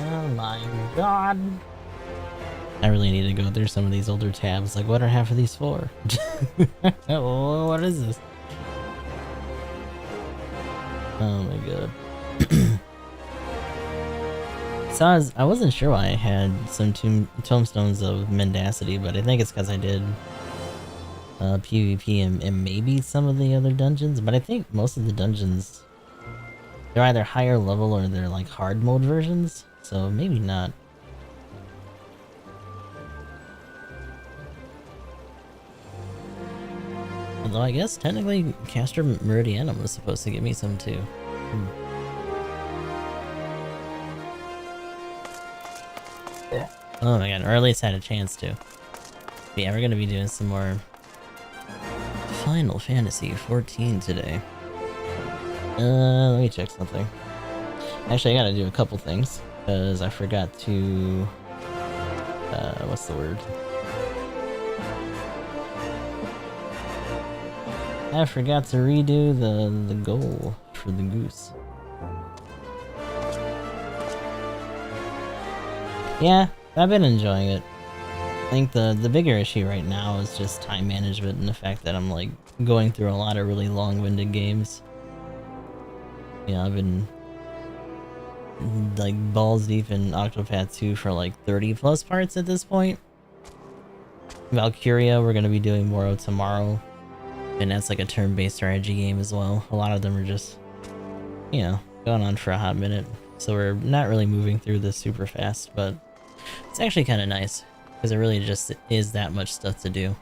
Oh my god. I really need to go through some of these older tabs. Like, what are half of these for? What is this? Oh my god. So I wasn't sure why I had some tombstones of mendacity, but I think it's because I did PvP and maybe some of the other dungeons. But I think most of the dungeons, they're either higher level or they're like hard mode versions. So maybe not. Although I guess technically Castor Meridianum was supposed to give me some too. Yeah. Oh my god, or at least had a chance to. But yeah, we're gonna be doing some more Final Fantasy 14 today. Let me check something. Actually, I gotta do a couple things, because I forgot to... what's the word? I forgot to redo the goal for the goose. Yeah, I've been enjoying it. I think the bigger issue right now is just time management and the fact that I'm like going through a lot of really long-winded games. Yeah, I've been like balls deep in Octopath 2 for like 30 plus parts at this point. Valkyria we're gonna be doing more of tomorrow. And that's like a turn-based strategy game as well. A lot of them are just, you know, going on for a hot minute. So we're not really moving through this super fast, but it's actually kind of nice. Because there really just is that much stuff to do.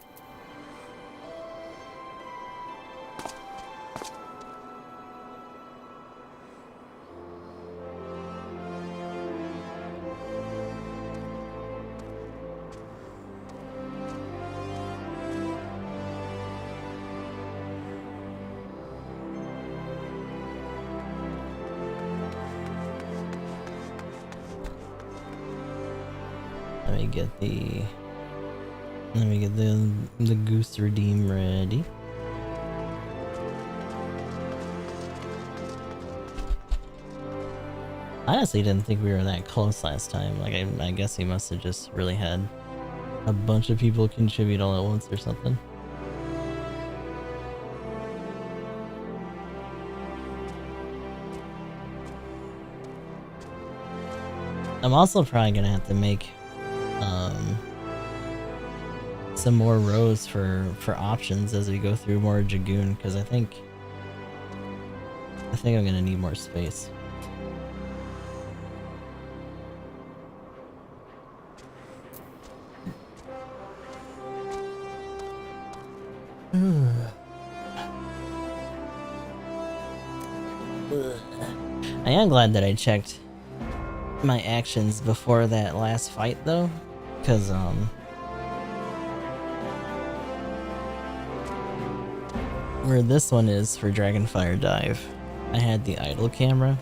Let me get the goose redeem ready. I honestly didn't think we were that close last time. Like I guess he must have just really had a bunch of people contribute all at once or something. I'm also probably gonna have to make some more rows for options as we go through more Dragoon, because I think I'm gonna need more space. I am glad that I checked my actions before that last fight though, because where this one is for Dragonfire Dive, I had the idle camera,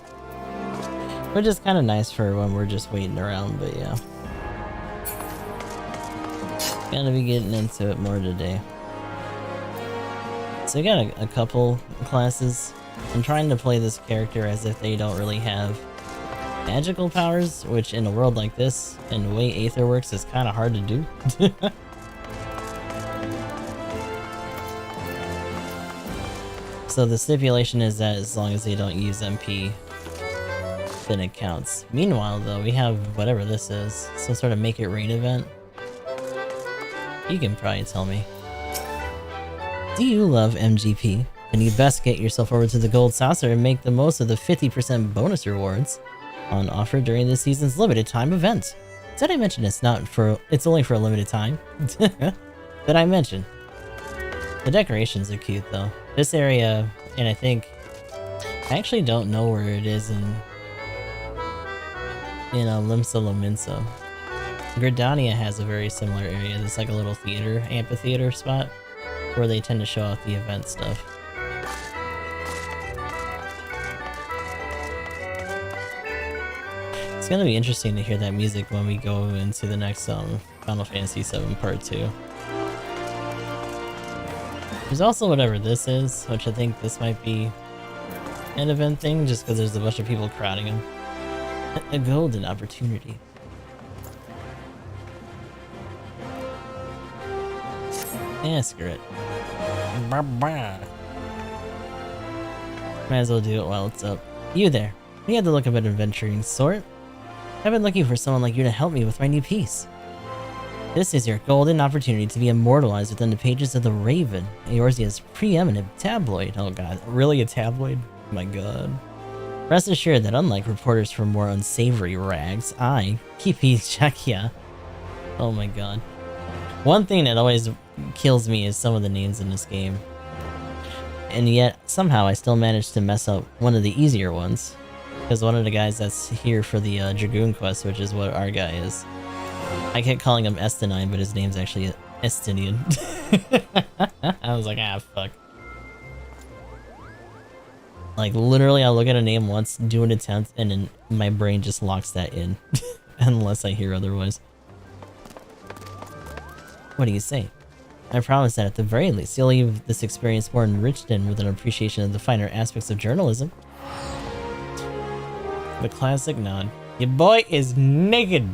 which is kind of nice for when we're just waiting around, but yeah. Gonna be getting into it more today. So I got a couple classes. I'm trying to play this character as if they don't really have magical powers, which in a world like this, and the way Aether works, is kind of hard to do. So the stipulation is that as long as they don't use MP, then it counts. Meanwhile though, we have whatever this is, some sort of Make It Rain event. You can probably tell me. Do you love MGP? Then you best get yourself over to the Gold Saucer and make the most of the 50% bonus rewards on offer during this season's limited time event. Did I mention it's only for a limited time? Did I mention? The decorations are cute though. This area, and I actually don't know where it is in Limsa Lominsa. Gridania has a very similar area. It's like a little amphitheater spot where they tend to show off the event stuff. It's gonna be interesting to hear that music when we go into the next Final Fantasy VII Part 2. There's also whatever this is, which I think this might be an event thing, just because there's a bunch of people crowding him. A golden opportunity. Yeah, screw it. Might as well do it while it's up. You there. We had the look of an adventuring sort. I've been looking for someone like you to help me with my new piece. This is your golden opportunity to be immortalized within the pages of the Raven, Eorzea's preeminent tabloid. Oh god, really a tabloid? Oh my god. Rest assured that unlike reporters from more unsavory rags, I, Kipi Chakia. Oh my god. One thing that always kills me is some of the names in this game. And yet, somehow I still managed to mess up one of the easier ones. Because one of the guys that's here for the Dragoon quest, which is what our guy is. I kept calling him Estinine, but his name's actually Estinian. I was like, ah, fuck. Like, literally, I'll look at a name once, do an attempt, and then my brain just locks that in. Unless I hear otherwise. What do you say? I promise that at the very least, you'll leave this experience more enriched and with an appreciation of the finer aspects of journalism. The classic nod. Your boy is naked!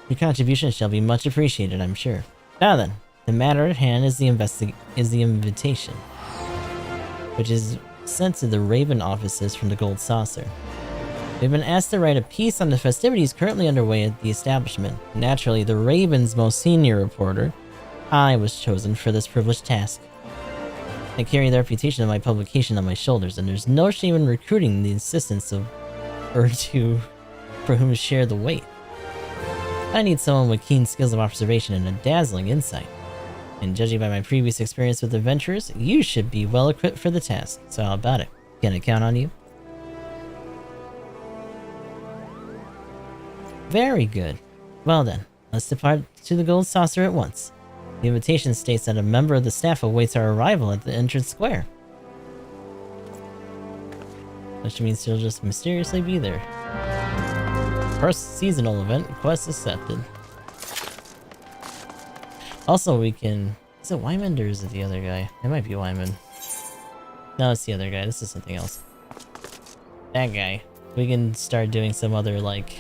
Your contribution shall be much appreciated, I'm sure. Now then, the matter at hand is the invitation, which is sent to the Raven offices from the Gold Saucer. We've been asked to write a piece on the festivities currently underway at the establishment. Naturally, the Raven's most senior reporter, I was chosen for this privileged task. I carry the reputation of my publication on my shoulders, and there's no shame in recruiting the assistance of or two for whom to share the weight. I need someone with keen skills of observation and a dazzling insight. And judging by my previous experience with adventurers, you should be well equipped for the task. So how about it? Can I count on you? Very good. Well then, let's depart to the Gold Saucer at once. The invitation states that a member of the staff awaits our arrival at the entrance square. Which means she'll just mysteriously be there. First seasonal event, quest accepted. Also, we can... Is it Wyman or is it the other guy? It might be Wyman. No, it's the other guy. This is something else. That guy. We can start doing some other, like,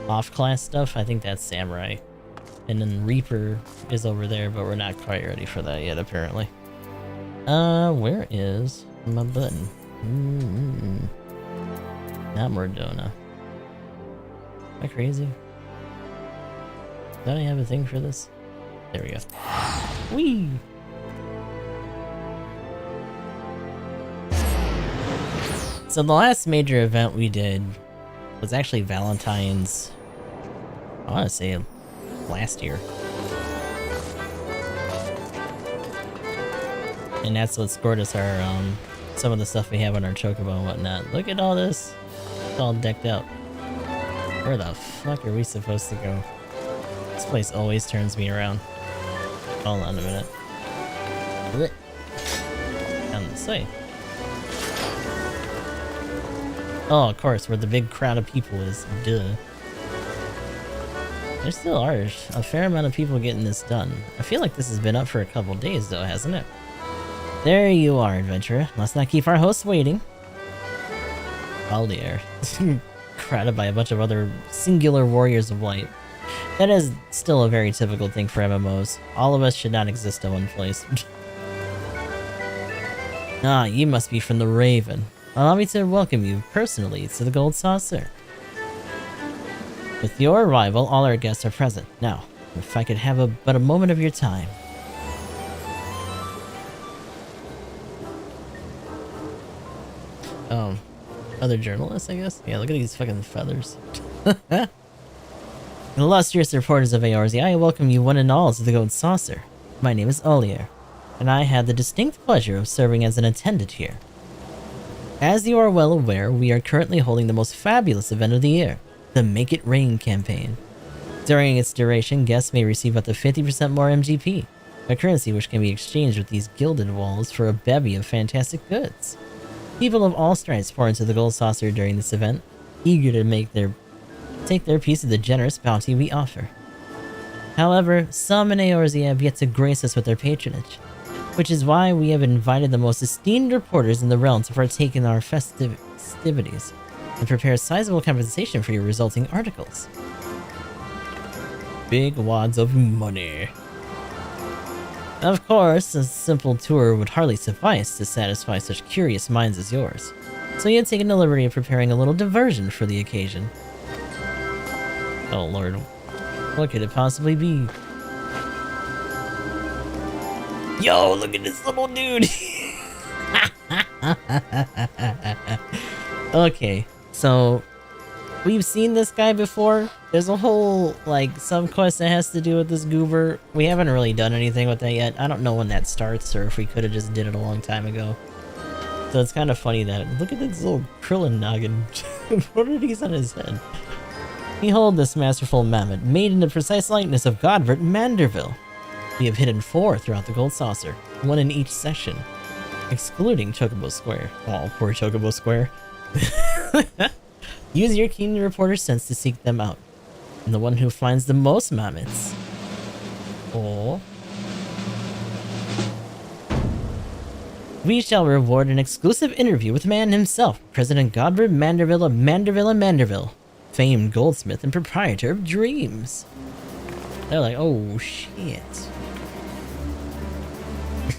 off-class stuff. I think that's Samurai. And then Reaper is over there, but we're not quite ready for that yet, apparently. Where is my button? Not Mordona. Am I crazy? Don't I have a thing for this? There we go. Whee! So the last major event we did was actually Valentine's, I want to say last year. And that's what scored us our, some of the stuff we have on our chocobo and whatnot. Look at all this. It's all decked out. Where the fuck are we supposed to go? This place always turns me around. Hold on a minute. Down this way. Oh, of course, where the big crowd of people is. Duh. There still are a fair amount of people getting this done. I feel like this has been up for a couple days though, hasn't it? There you are, adventurer. Let's not keep our hosts waiting. Aldier. Crowded by a bunch of other singular warriors of light. That is still a very typical thing for MMOs. All of us should not exist in one place. Ah, you must be from the Raven. Allow me to welcome you personally to the Gold Saucer. With your arrival, all our guests are present. Now, if I could have but a moment of your time. Other journalists, I guess? Yeah, look at these fucking feathers. Illustrious reporters of Eorzea, I welcome you one and all to the Gold Saucer. My name is Olier, and I had the distinct pleasure of serving as an attendant here. As you are well aware, we are currently holding the most fabulous event of the year, the Make It Rain campaign. During its duration, guests may receive up to 50% more MGP, a currency which can be exchanged with these gilded walls for a bevy of fantastic goods. People of all stripes pour into the Gold Saucer during this event, eager to take their piece of the generous bounty we offer. However, some in Eorzea have yet to grace us with their patronage, which is why we have invited the most esteemed reporters in the realm to partake in our festivities. and prepare sizable compensation for your resulting articles. Big wads of money. Of course, a simple tour would hardly suffice to satisfy such curious minds as yours, so you had taken the liberty of preparing a little diversion for the occasion. Oh lord, what could it possibly be? Yo, look at this little dude! Okay, so we've seen this guy before. There's a whole, like, sub-quest that has to do with this goober. We haven't really done anything with that yet. I don't know when that starts, or if we could have just did it a long time ago. So it's kind of funny that, look at this little Krillin noggin. What are these on his head? Behold this masterful mammoth, made in the precise likeness of Godbert Manderville. We have hidden 4 throughout the Gold Saucer, 1 in each section, excluding Chocobo Square. Oh, poor Chocobo Square. Use your keen reporter sense to seek them out. And the one who finds the most mammoths. Oh. We shall reward an exclusive interview with the man himself, President Godbert Manderville of Manderville and Manderville, famed goldsmith and proprietor of dreams. They're like, oh shit.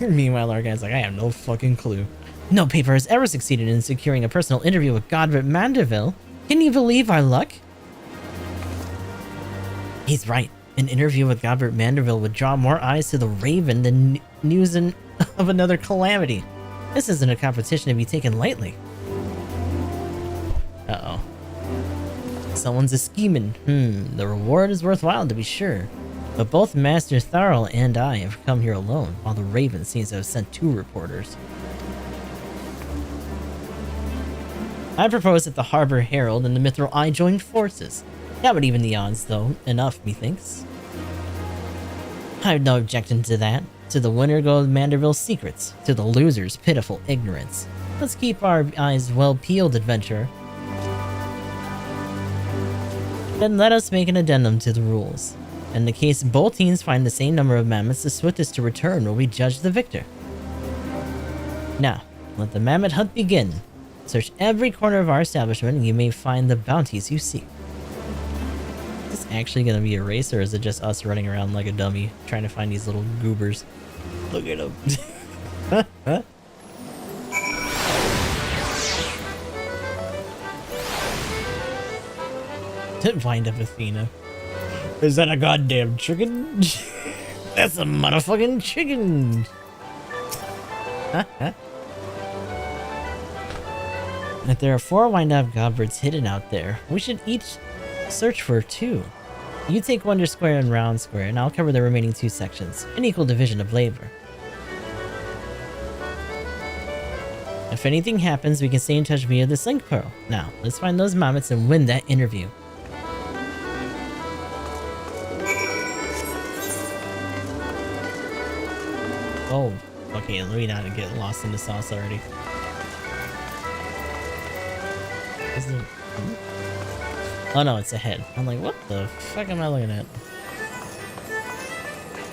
Meanwhile, our guy's like, I have no fucking clue. No paper has ever succeeded in securing a personal interview with Godbert Manderville. Can you believe our luck? He's right. An interview with Godbert Manderville would draw more eyes to the Raven than news of another calamity. This isn't a competition to be taken lightly. Uh-oh. Someone's a scheming. The reward is worthwhile to be sure. But both Master Tharl and I have come here alone, while the Raven seems to have sent 2 reporters. I propose that the Harbor Herald and the Mithril Eye join forces. That would even the odds, though. Enough, methinks. I have no objection to that. To the winner go Manderville's secrets. To the loser's pitiful ignorance. Let's keep our eyes well peeled, adventurer. Then let us make an addendum to the rules. In the case both teams find the same number of mammoths, the swiftest to return will be judged the victor. Now, let the mammoth hunt begin. Search every corner of our establishment and you may find the bounties you seek. Is this actually gonna be a race, or is it just us running around like a dummy trying to find these little goobers? Look at them. Huh? Didn't find up Athena. Is that a goddamn chicken? That's a motherfucking chicken! If there are 4 wind-up Godberts hidden out there, we should each search for 2. You take Wonder Square and Round Square, and I'll cover the remaining 2 sections. An equal division of labor. If anything happens, we can stay in touch via the Slink Pearl. Now, let's find those mammoths and win that interview. Oh, okay, let me not get lost in the sauce already. Is it... Oh no, it's a head. I'm like, what the fuck am I looking at?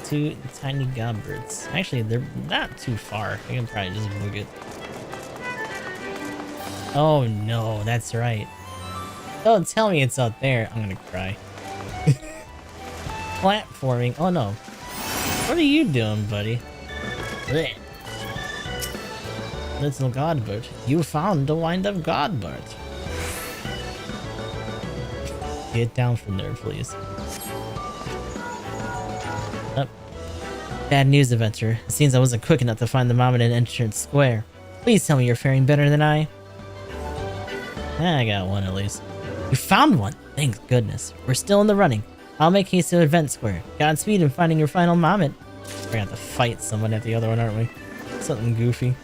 2 tiny Godbirds. Actually, they're not too far. I can probably just book it. Oh no, that's right. Don't tell me it's out there. I'm gonna cry. Platforming. Oh no. What are you doing, buddy? Blech. Little Godbert, you found the wind-up Godbert. Get down from there, please. Oh. Bad news, adventurer. It seems I wasn't quick enough to find the mammoth in Entrance Square. Please tell me you're faring better than I. I got one at least. You found one! Thank goodness. We're still in the running. I'll make haste to Event Square. Godspeed in finding your final mammoth. We're gonna have to fight someone at the other one, aren't we? Something goofy.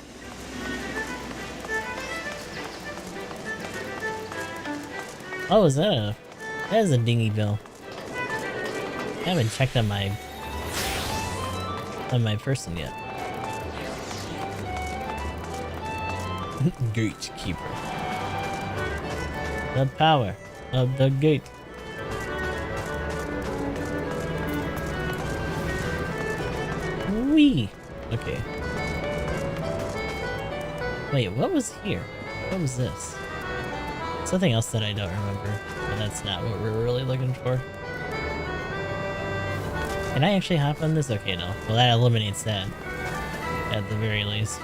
Oh, is that a... That is a dingy bill. I haven't checked on my person yet. Gatekeeper. The power of the gate. Wee. Okay. Wait, what was here? What was this? Something else that I don't remember, but that's not what we're really looking for. Can I actually hop on this? Okay, no. Well, that eliminates that. At the very least.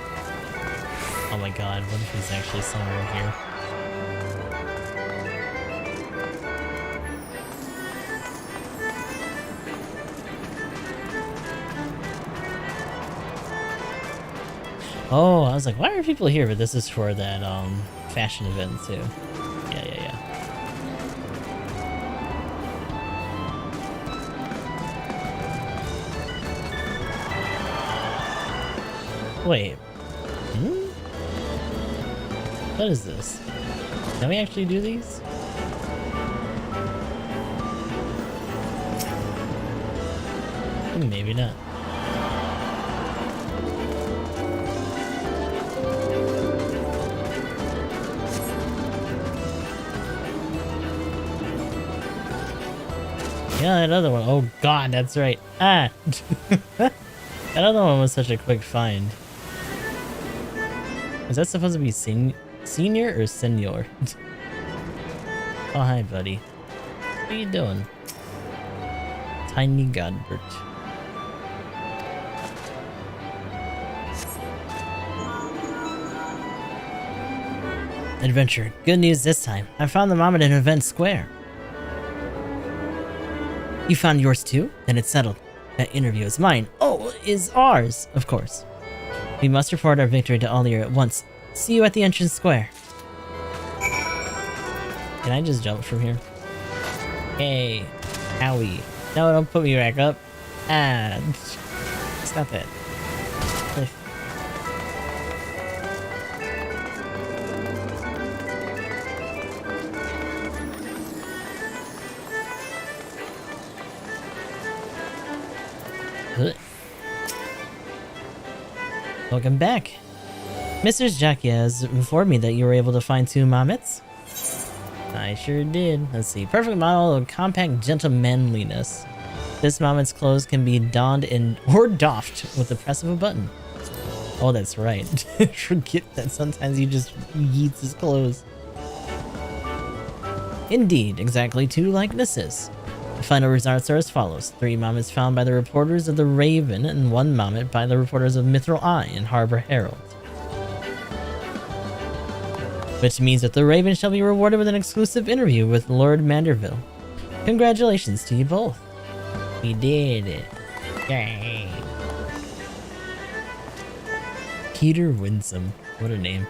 Oh my god, what if he's actually somewhere here? Oh, I was like, why are people here? But this is for that, fashion event, too. Yeah. Wait. What is this? Can we actually do these? Maybe not. Yeah, that other one. Oh god, that's right. Ah! That other one was such a quick find. Is that supposed to be senior or senior? Oh, hi, buddy. What are you doing? Tiny Godbert. Adventure. Good news this time. I found the mom at an event square. You found yours too? Then it's settled. That interview is mine. Oh, is ours, of course. We must report our victory to Aldir at once. See you at the entrance square. Can I just jump from here? Hey, owie. No, don't put me back up. Ah, stop it. Welcome back. Mr. Jackia has informed me that you were able to find 2 Momets. I sure did. Let's see. Perfect model of compact gentlemanliness. This Momet's clothes can be donned or doffed with the press of a button. Oh, that's right. Forget that sometimes he just yeets his clothes. Indeed, exactly 2 likenesses. The final results are as follows. 3 Momets found by the reporters of the Raven and 1 Momet by the reporters of Mithril Eye and Harbor Herald. Which means that the Raven shall be rewarded with an exclusive interview with Lord Manderville. Congratulations to you both. We did it. Yay. Peter Winsome. What a name.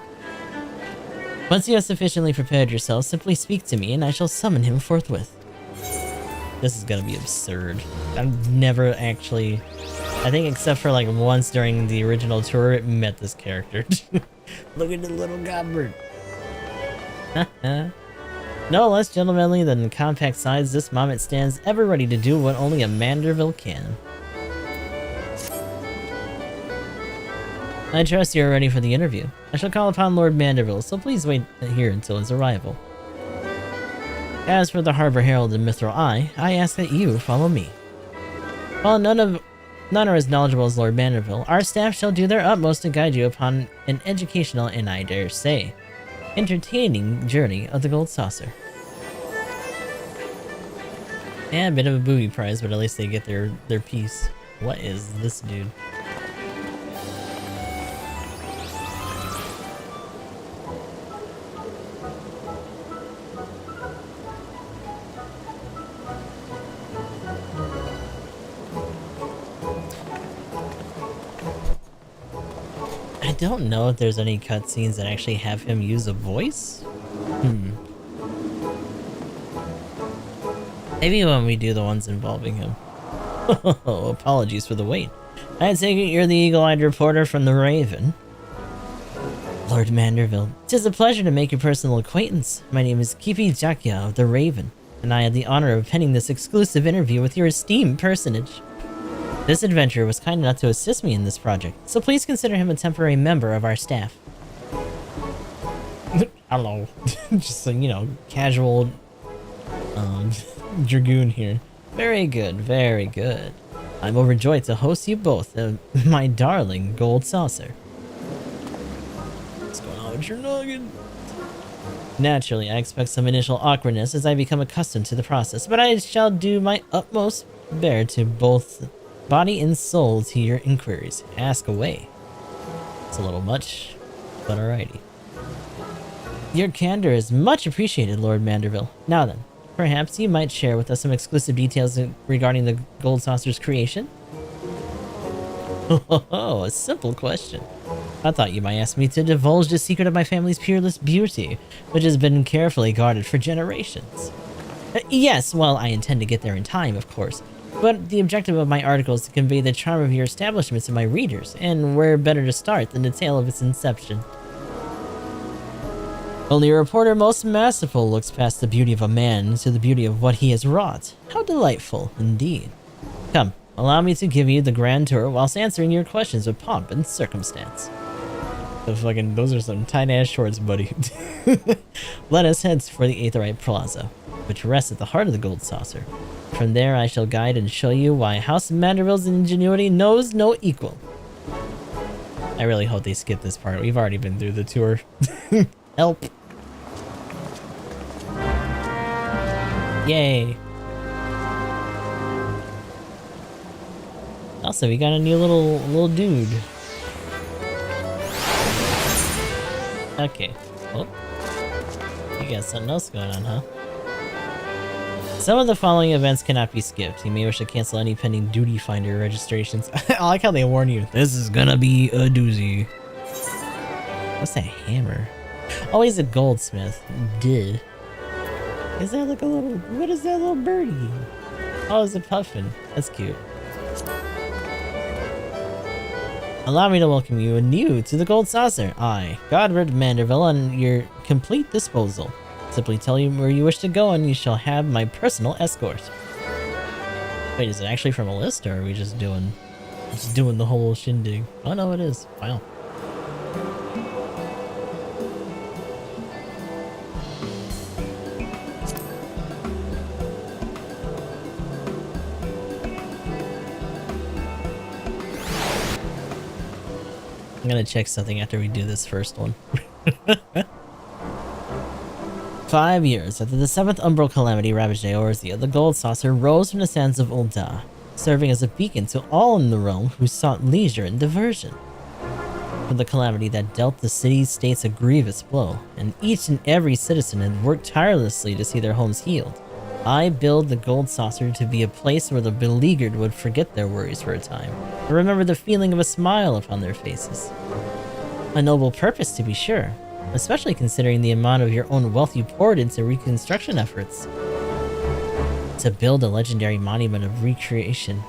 Once you have sufficiently prepared yourself, simply speak to me and I shall summon him forthwith. This is gonna be absurd. I've never actually, I think except for like once during the original tour, met this character. Look at the little Godbert. No less gentlemanly than compact size, this Momet stands ever ready to do what only a Manderville can. I trust you are ready for the interview. I shall call upon Lord Manderville, so please wait here until his arrival. As for the Harbor Herald and Mithril Eye, I ask that you follow me. While none are as knowledgeable as Lord Manderville, our staff shall do their utmost to guide you upon an educational and, I dare say, entertaining journey of the Gold Saucer. Yeah, a bit of a booby prize, but at least they get their piece. What is this dude? I don't know if there's any cutscenes that actually have him use a voice. Maybe when we do the ones involving him. Apologies for the wait. I take it you're the eagle-eyed reporter from the Raven. Lord Manderville, 'tis a pleasure to make your personal acquaintance. My name is Kipi Jackia of the Raven, and I had the honor of penning this exclusive interview with your esteemed personage. This adventurer was kind enough to assist me in this project, so please consider him a temporary member of our staff. I don't know, just like, you know, casual, dragoon here. Very good, very good. I'm overjoyed to host you both, my darling Gold Saucer. What's going on with your noggin? Naturally, I expect some initial awkwardness as I become accustomed to the process, but I shall do my utmost bear to both body and soul to your inquiries. Ask away. It's a little much, but alrighty. Your candor is much appreciated, Lord Manderville. Now then, perhaps you might share with us some exclusive details regarding the Gold Saucer's creation? Oh, a simple question. I thought you might ask me to divulge the secret of my family's peerless beauty, which has been carefully guarded for generations. Yes, well, I intend to get there in time, of course, but the objective of my article is to convey the charm of your establishment to my readers, and where better to start than the tale of its inception. Only a reporter most masterful looks past the beauty of a man to the beauty of what he has wrought. How delightful, indeed. Come, allow me to give you the grand tour whilst answering your questions with pomp and circumstance. Those are some tight-ass shorts, buddy. Let us head for the Aetherite Plaza, which rests at the heart of the Gold Saucer. From there, I shall guide and show you why House Manderville's ingenuity knows no equal. I really hope they skip this part. We've already been through the tour. Help. Yay. Also, we got a new little dude. Okay. Oh. You got something else going on, huh? Some of the following events cannot be skipped. You may wish to cancel any pending duty finder registrations. I like how they warn you. This is gonna be a doozy. What's that hammer? Oh, he's a goldsmith. Duh. Is that like a little... What is that little birdie? Oh, it's a puffin. That's cute. Allow me to welcome you anew to the Gold Saucer. I, Godred Manderville, on your complete disposal. Simply tell you where you wish to go and you shall have my personal escort. Wait, is it actually from a list, or are we just doing the whole shindig? Oh no, it is. Wow. I'm gonna check something after we do this first one. 5 years after the 7th Umbral Calamity ravaged Eorzea, the Gold Saucer rose from the sands of Ul'dah, serving as a beacon to all in the realm who sought leisure and diversion. From the calamity that dealt the city-states a grievous blow, and each and every citizen had worked tirelessly to see their homes healed, I build the Gold Saucer to be a place where the beleaguered would forget their worries for a time, and remember the feeling of a smile upon their faces. A noble purpose, to be sure, especially considering the amount of your own wealth you poured into reconstruction efforts. To build a legendary monument of recreation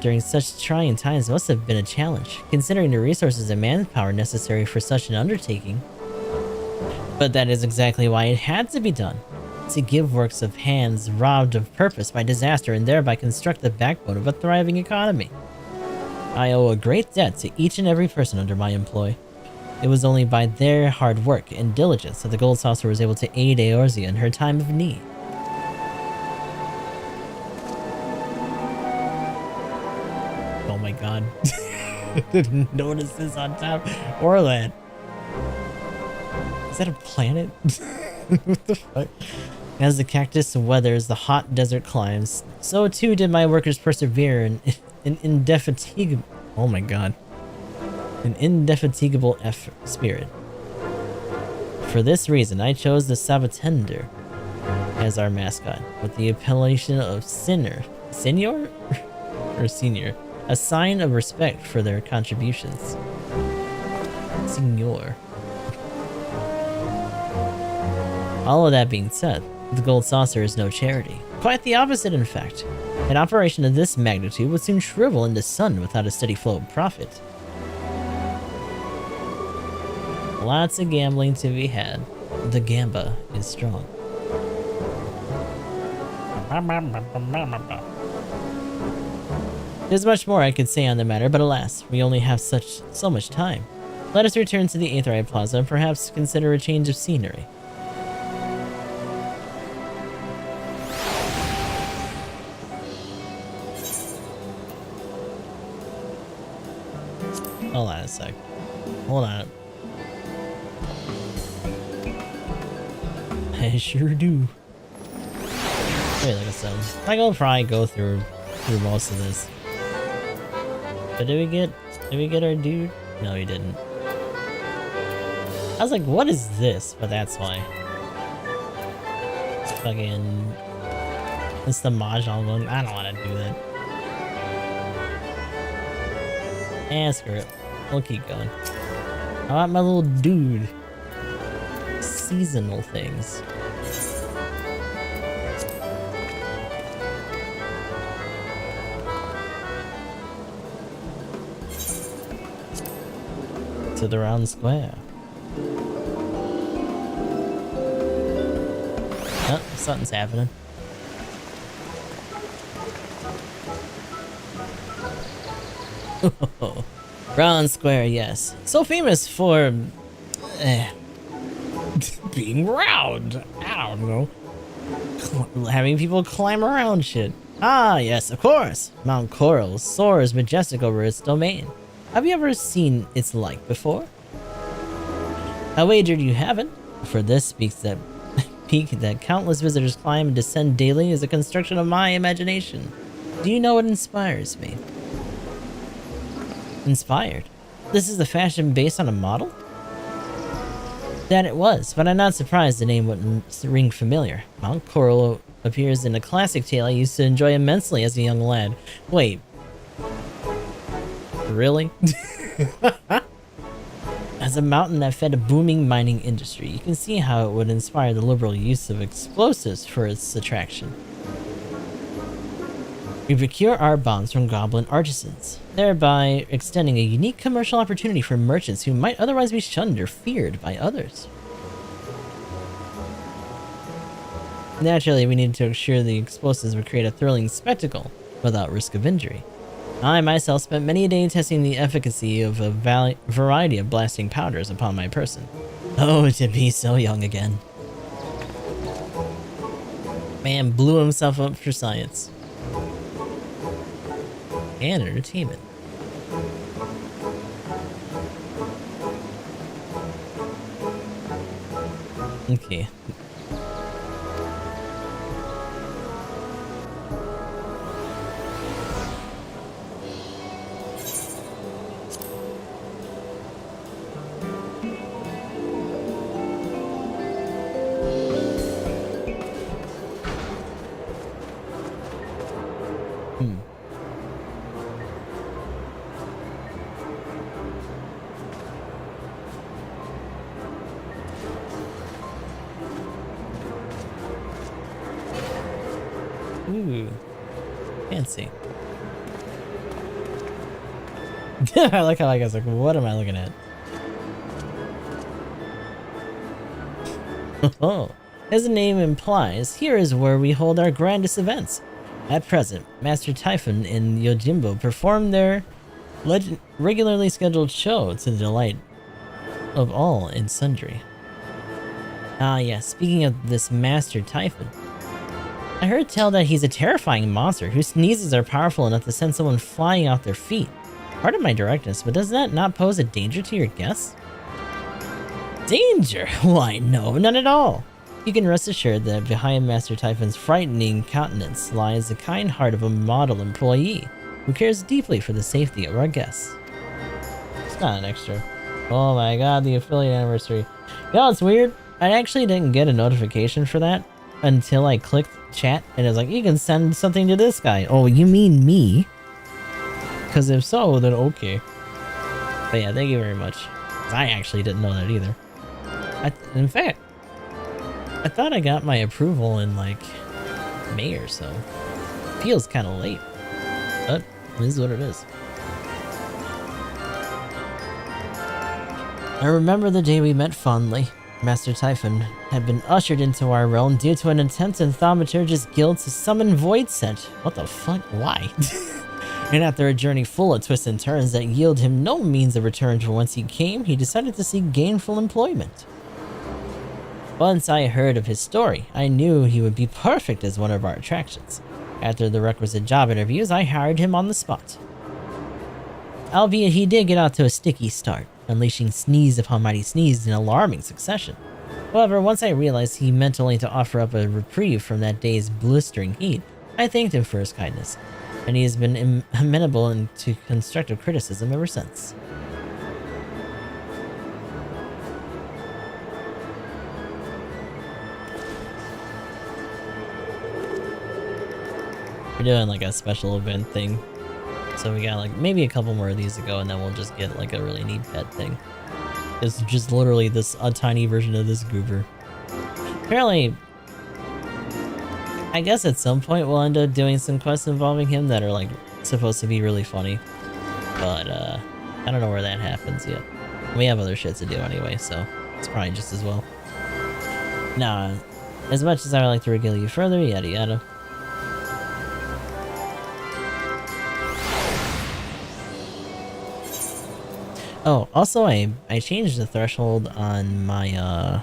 during such trying times must have been a challenge, considering the resources and manpower necessary for such an undertaking. But that is exactly why it had to be done. To give works of hands robbed of purpose by disaster and thereby construct the backbone of a thriving economy. I owe a great debt to each and every person under my employ. It was only by their hard work and diligence that the Gold Saucer was able to aid Eorzea in her time of need. Oh my god. Didn't notice this on top. Orland. Is that a planet? What the fuck? As the cactus weathers the hot desert climbs, so too did my workers persevere in indefatigable... Oh my god. An indefatigable spirit. For this reason, I chose the Sabatender as our mascot, with the appellation of Senior, or Senior, a sign of respect for their contributions. Senior. All of that being said, the Gold Saucer is no charity. Quite the opposite, in fact. An operation of this magnitude would soon shrivel in the sun without a steady flow of profit. Lots of gambling to be had. The gamba is strong. There's much more I could say on the matter, but alas, we only have so much time. Let us return to the Aetherite Plaza and perhaps consider a change of scenery. Hold on a sec. Hold on. I sure do. Wait, like I said, I will probably go through most of this. But did we get our dude? No, we didn't. I was like, what is this? But that's why. Fucking... It's the Mahjong one. I don't want to do that. And screw it. We'll keep going. I want my little dude. Seasonal things. To the round square. Oh, something's happening. Round square, yes. So famous for being round. I don't know. Having people climb around shit. Ah, yes, of course. Mount Coral soars majestic over its domain. Have you ever seen its like before? I wagered you haven't. For this peak that countless visitors climb and descend daily is a construction of my imagination. Do you know what inspires me? Inspired? This is the fashion based on a model? That it was, but I'm not surprised the name wouldn't ring familiar. Mount Coral appears in a classic tale I used to enjoy immensely as a young lad. Wait. Really? As a mountain that fed a booming mining industry, you can see how it would inspire the liberal use of explosives for its attraction. We procure our bombs from goblin artisans, thereby extending a unique commercial opportunity for merchants who might otherwise be shunned or feared by others. Naturally, we needed to ensure the explosives would create a thrilling spectacle without risk of injury. I myself spent many a day testing the efficacy of a variety of blasting powders upon my person. Oh, to be so young again. Man blew himself up for science. And entertainment. Okay. Ooh, fancy. I like how I was like, what am I looking at? Oh, as the name implies, here is where we hold our grandest events. At present, Master Typhon and Yojimbo perform their regularly scheduled show to the delight of all and sundry. Ah yes, speaking of this Master Typhon, I heard tell that he's a terrifying monster whose sneezes are powerful enough to send someone flying off their feet. Pardon my directness, but does that not pose a danger to your guests? Danger? Why no, none at all. You can rest assured that behind Master Typhon's frightening countenance lies the kind heart of a model employee who cares deeply for the safety of our guests. It's not an extra. Oh my god, the affiliate anniversary. You know what's weird? I actually didn't get a notification for that until I clicked chat and it was like, you can send something to this guy. Oh, you mean me? Because if so, then okay. But yeah, thank you very much. I actually didn't know that either. In fact, I thought I got my approval in like May or so. Feels kind of late, but it is what it is. I remember the day we met fondly. Master Typhon had been ushered into our realm due to an attempt in Thaumaturge's guild to summon Void Scent. What the fuck? Why? And after a journey full of twists and turns that yielded him no means of return from whence he came, he decided to seek gainful employment. Once I heard of his story, I knew he would be perfect as one of our attractions. After the requisite job interviews, I hired him on the spot. Albeit he did get out to a sticky start, unleashing sneeze upon mighty sneeze in alarming succession. However, once I realized he meant only to offer up a reprieve from that day's blistering heat, I thanked him for his kindness, and he has been amenable to constructive criticism ever since. We're doing like a special event thing, so we got like maybe a couple more of these to go, and then we'll just get like a really neat pet thing. It's just literally a tiny version of this goober. Apparently, I guess at some point we'll end up doing some quests involving him that are like supposed to be really funny, but I don't know where that happens yet. We have other shit to do anyway, so it's probably just as well. Nah, as much as I would like to regale you further, yada yada. Oh, also I changed the threshold on my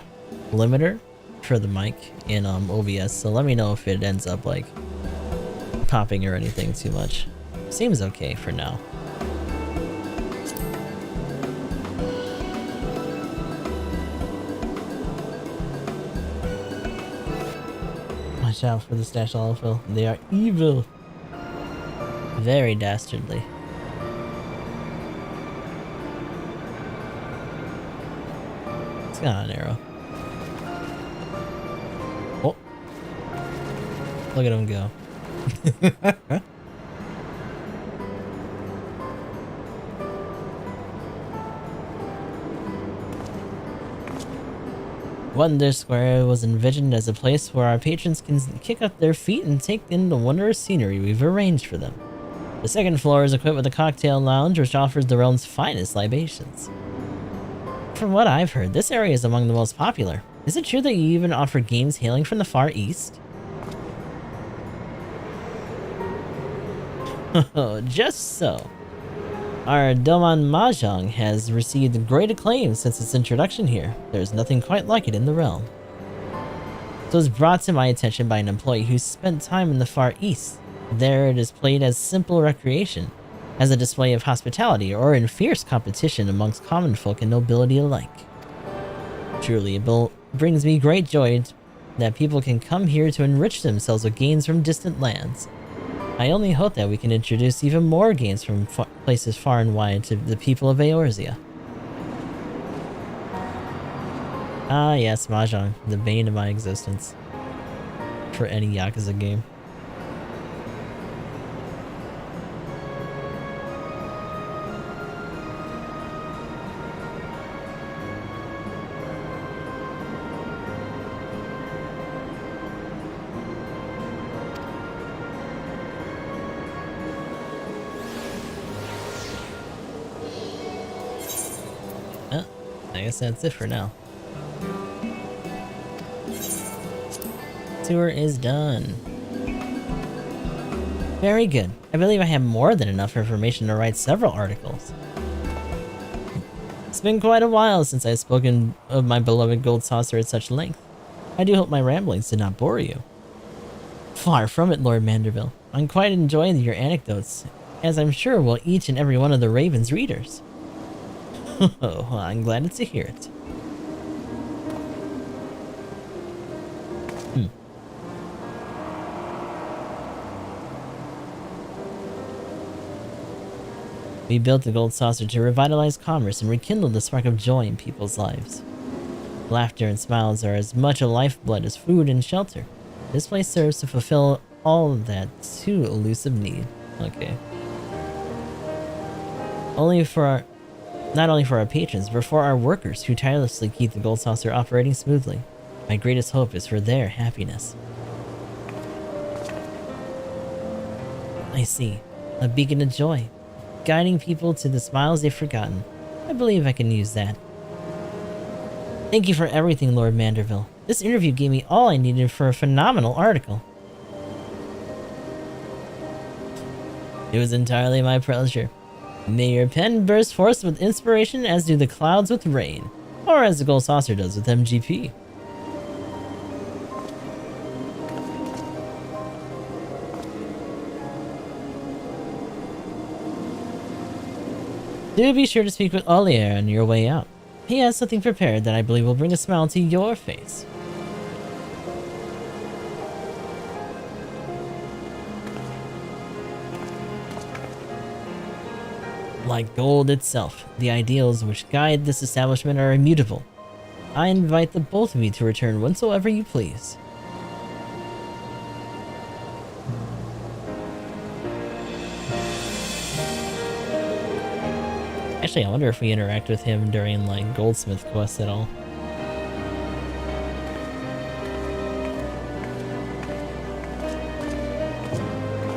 limiter for the mic in OBS, so let me know if it ends up like popping or anything too much. Seems okay for now. Watch out for the stash autofill. They are evil. Very dastardly. It's got an arrow. Oh. Look at him go. Wonder Square was envisioned as a place where our patrons can kick up their feet and take in the wondrous scenery we've arranged for them. The second floor is equipped with a cocktail lounge which offers the realm's finest libations. From what I've heard, this area is among the most popular. Is it true that you even offer games hailing from the Far East? Oh, just so. Our Doman Mahjong has received great acclaim since its introduction here. There's nothing quite like it in the realm. It was brought to my attention by an employee who spent time in the Far East. There it is played as simple recreation, as a display of hospitality, or in fierce competition amongst common folk and nobility alike. Truly, it brings me great joy that people can come here to enrich themselves with games from distant lands. I only hope that we can introduce even more games from places far and wide to the people of Eorzea. Ah yes, Mahjong, the bane of my existence. For any Yakuza game. I guess that's it for now. Tour is done. Very good. I believe I have more than enough information to write several articles. It's been quite a while since I've spoken of my beloved gold saucer at such length. I do hope my ramblings did not bore you. Far from it, Lord Manderville. I'm quite enjoying your anecdotes, as I'm sure will each and every one of the Raven's readers. Oh, I'm glad to hear it. We built the gold saucer to revitalize commerce and rekindle the spark of joy in people's lives. Laughter and smiles are as much a lifeblood as food and shelter. This place serves to fulfill all of that too elusive need. Okay. Not only for our patrons, but for our workers who tirelessly keep the gold saucer operating smoothly. My greatest hope is for their happiness. I see. A beacon of joy. Guiding people to the smiles they've forgotten. I believe I can use that. Thank you for everything, Lord Manderville. This interview gave me all I needed for a phenomenal article. It was entirely my pleasure. May your pen burst forth with inspiration as do the clouds with rain, or as the gold saucer does with MGP. Do be sure to speak with Olier on your way out. He has something prepared that I believe will bring a smile to your face. Like gold itself, the ideals which guide this establishment are immutable. I invite the both of you to return whensoever you please. Actually, I wonder if we interact with him during, like, goldsmith quests at all.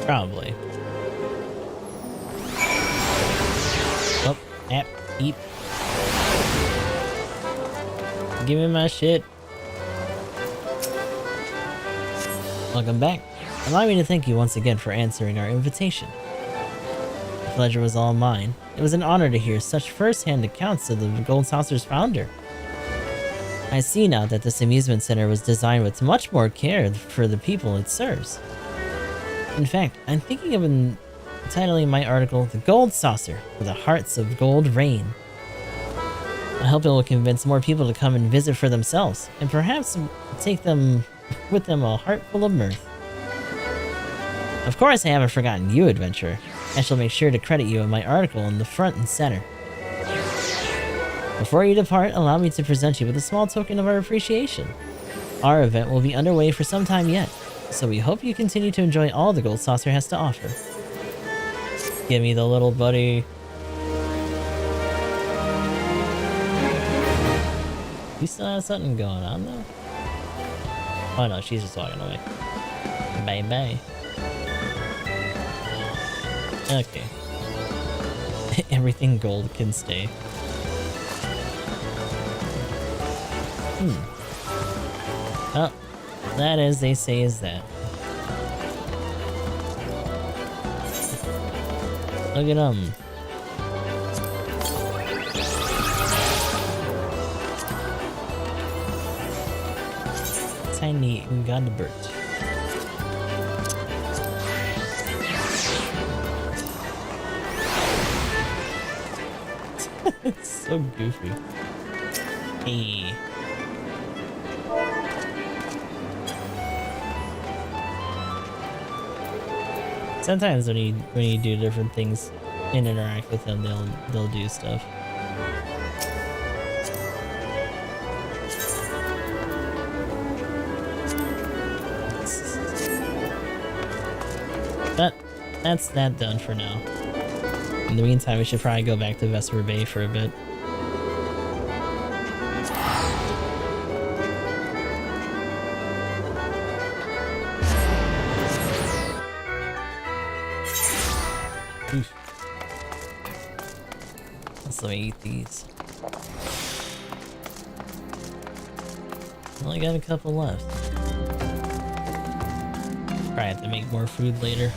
Probably. Oh, app, eat. Give me my shit. Welcome back. Allow me to thank you once again for answering our invitation. The pleasure was all mine. It was an honor to hear such first-hand accounts of the Gold Saucer's founder. I see now that this amusement center was designed with much more care for the people it serves. In fact, I'm thinking of entitling my article The Gold Saucer, where the hearts of gold reign. I hope it will convince more people to come and visit for themselves, and perhaps take them with them a heart full of mirth. Of course I haven't forgotten you, adventurer. I shall make sure to credit you in my article in the front and center. Before you depart, allow me to present you with a small token of our appreciation. Our event will be underway for some time yet, so we hope you continue to enjoy all the Gold Saucer has to offer. Give me the little buddy. You still have something going on though? Oh no, she's just walking away. Bye bye. Okay. Everything gold can stay. Oh, that as they say is that. Look at them. Tiny Ungandabert. It's so goofy. Hey. Sometimes when you do different things and interact with them, they'll do stuff. That's that done for now. In the meantime, we should probably go back to Vesper Bay for a bit. Oof. Let's let me eat these. Only got a couple left. Probably have to make more food later.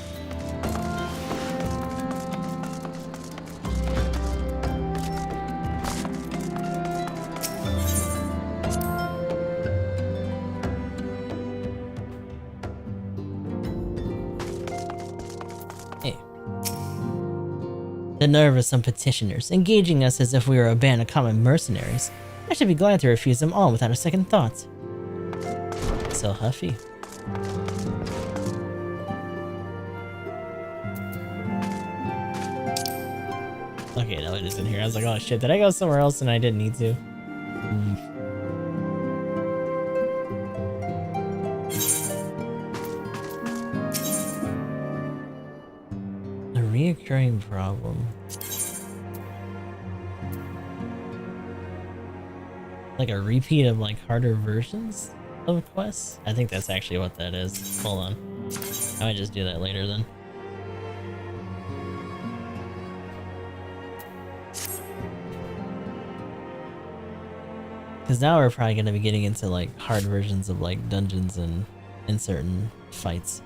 The nerve of some petitioners, engaging us as if we were a band of common mercenaries. I should be glad to refuse them all without a second thought. So huffy. Okay, no, it isn't here. I was like, oh shit, did I go somewhere else and I didn't need to? Reoccurring problem. Like a repeat of like harder versions of quests? I think that's actually what that is. Hold on. I might just do that later then. Because now we're probably going to be getting into like hard versions of like dungeons and in certain fights.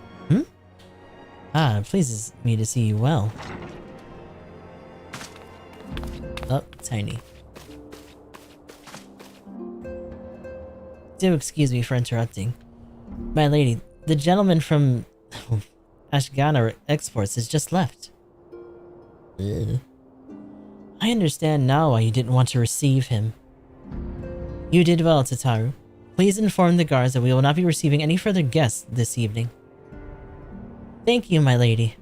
Ah, it pleases me to see you well. Oh, tiny. Do excuse me for interrupting. My lady, the gentleman from Ashgana Exports has just left. Ugh. I understand now why you didn't want to receive him. You did well, Tataru. Please inform the guards that we will not be receiving any further guests this evening. Thank you, my lady.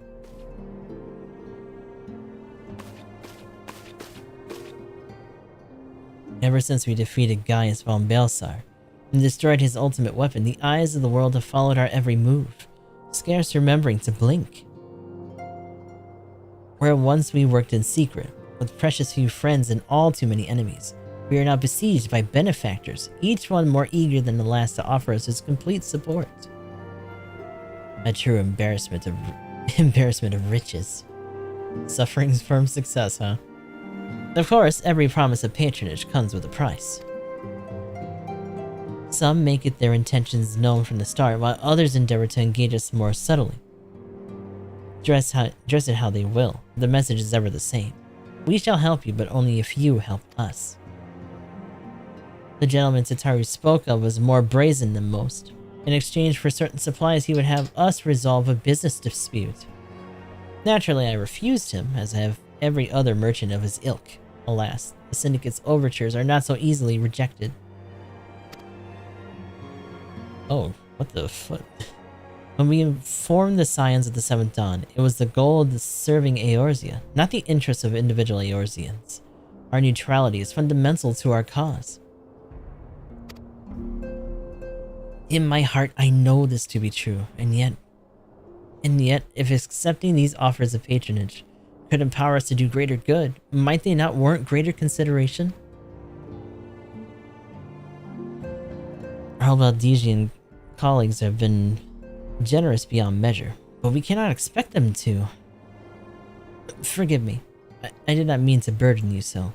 Ever since we defeated Gaius von Belsar and destroyed his ultimate weapon, the eyes of the world have followed our every move, scarce remembering to blink. Where once we worked in secret, with precious few friends and all too many enemies, we are now besieged by benefactors, each one more eager than the last to offer us his complete support. A true embarrassment of riches. Suffering's firm success, huh? Of course, every promise of patronage comes with a price. Some make it their intentions known from the start, while others endeavor to engage us more subtly. Dress it how they will, the message is ever the same. We shall help you, but only if you help us. The gentleman Tataru spoke of was more brazen than most. In exchange for certain supplies, he would have us resolve a business dispute. Naturally, I refused him, as I have every other merchant of his ilk. Alas, the syndicate's overtures are not so easily rejected. Oh, what the fuck? When we informed the Scions of the Seventh Dawn, it was the goal of serving Eorzea, not the interests of individual Eorzeans. Our neutrality is fundamental to our cause. In my heart, I know this to be true, and yet, if accepting these offers of patronage could empower us to do greater good, might they not warrant greater consideration? Our Valdesian colleagues have been generous beyond measure, but we cannot expect them to. Forgive me. I did not mean to burden you so.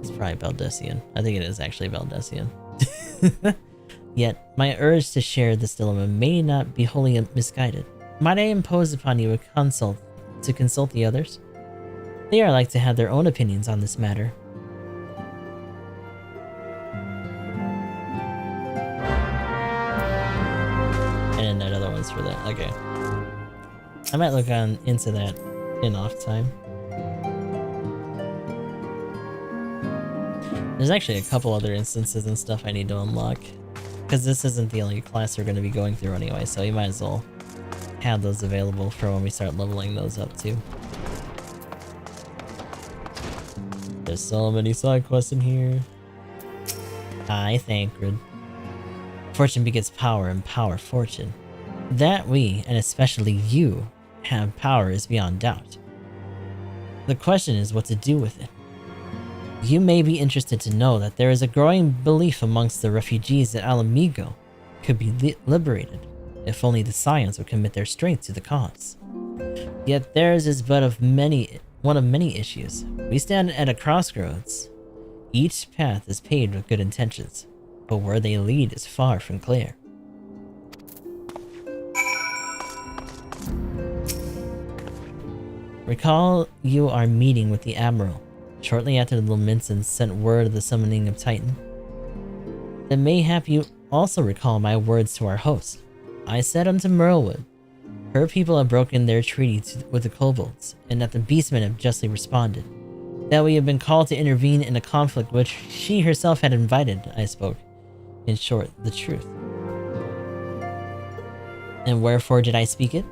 It's probably Valdesian. I think it is actually Valdesian. Yet, my urge to share this dilemma may not be wholly misguided. Might I impose upon you to consult the others? They are like to have their own opinions on this matter. And that other one's for that. Okay. I might look into that in off time. There's actually a couple other instances and stuff I need to unlock. Because this isn't the only class we're going to be going through anyway, so you might as well have those available for when we start leveling those up too. There's so many side quests in here. I Thancred. Fortune begets power and power fortune. That we, and especially you, have power is beyond doubt. The question is what to do with it. You may be interested to know that there is a growing belief amongst the refugees that Alamigo could be liberated, if only the Scions would commit their strength to the cause. Yet theirs is but one of many issues. We stand at a crossroads. Each path is paved with good intentions, but where they lead is far from clear. Recall you are meeting with the Admiral, shortly after the Laminsons sent word of the summoning of Titan. Then mayhap you also recall my words to our host. I said unto Merlewood, her people have broken their treaty with the kobolds, and that the beastmen have justly responded. That we have been called to intervene in a conflict which she herself had invited, I spoke. In short, the truth. And wherefore did I speak it?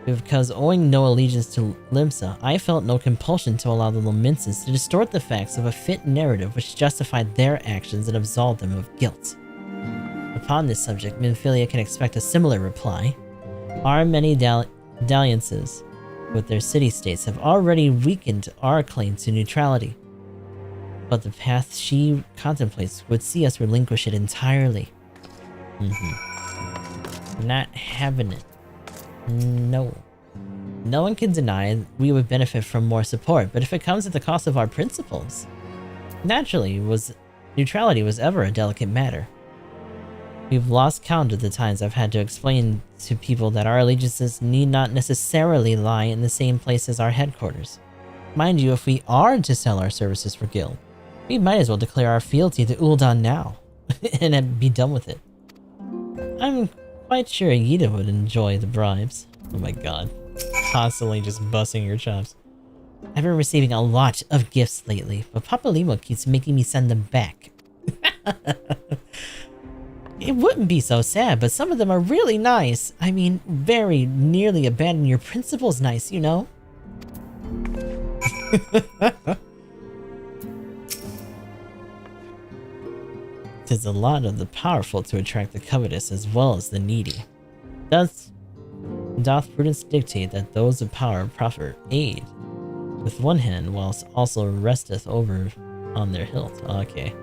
Because owing no allegiance to Limsa, I felt no compulsion to allow the Laminsons to distort the facts of a fit narrative which justified their actions and absolved them of guilt. Upon this subject, Minfilia can expect a similar reply. Our many dalliances with their city-states have already weakened our claim to neutrality. But the path she contemplates would see us relinquish it entirely. Not having it. No. No one can deny we would benefit from more support, but if it comes at the cost of our principles. Naturally, neutrality was ever a delicate matter. We've lost count of the times I've had to explain to people that our allegiances need not necessarily lie in the same place as our headquarters. Mind you, if we are to sell our services for Gil, we might as well declare our fealty to Ul'dan now, and then be done with it. I'm quite sure Yida would enjoy the bribes. Oh my god. Constantly just busting your chops. I've been receiving a lot of gifts lately, but Papa Limo keeps making me send them back. It wouldn't be so sad, but some of them are really nice. I mean, very nearly abandon your principles nice, you know? Tis a lot of the powerful to attract the covetous as well as the needy. Thus, doth prudence dictate that those of power proffer aid with one hand, whilst also resteth over on their hilt. Okay.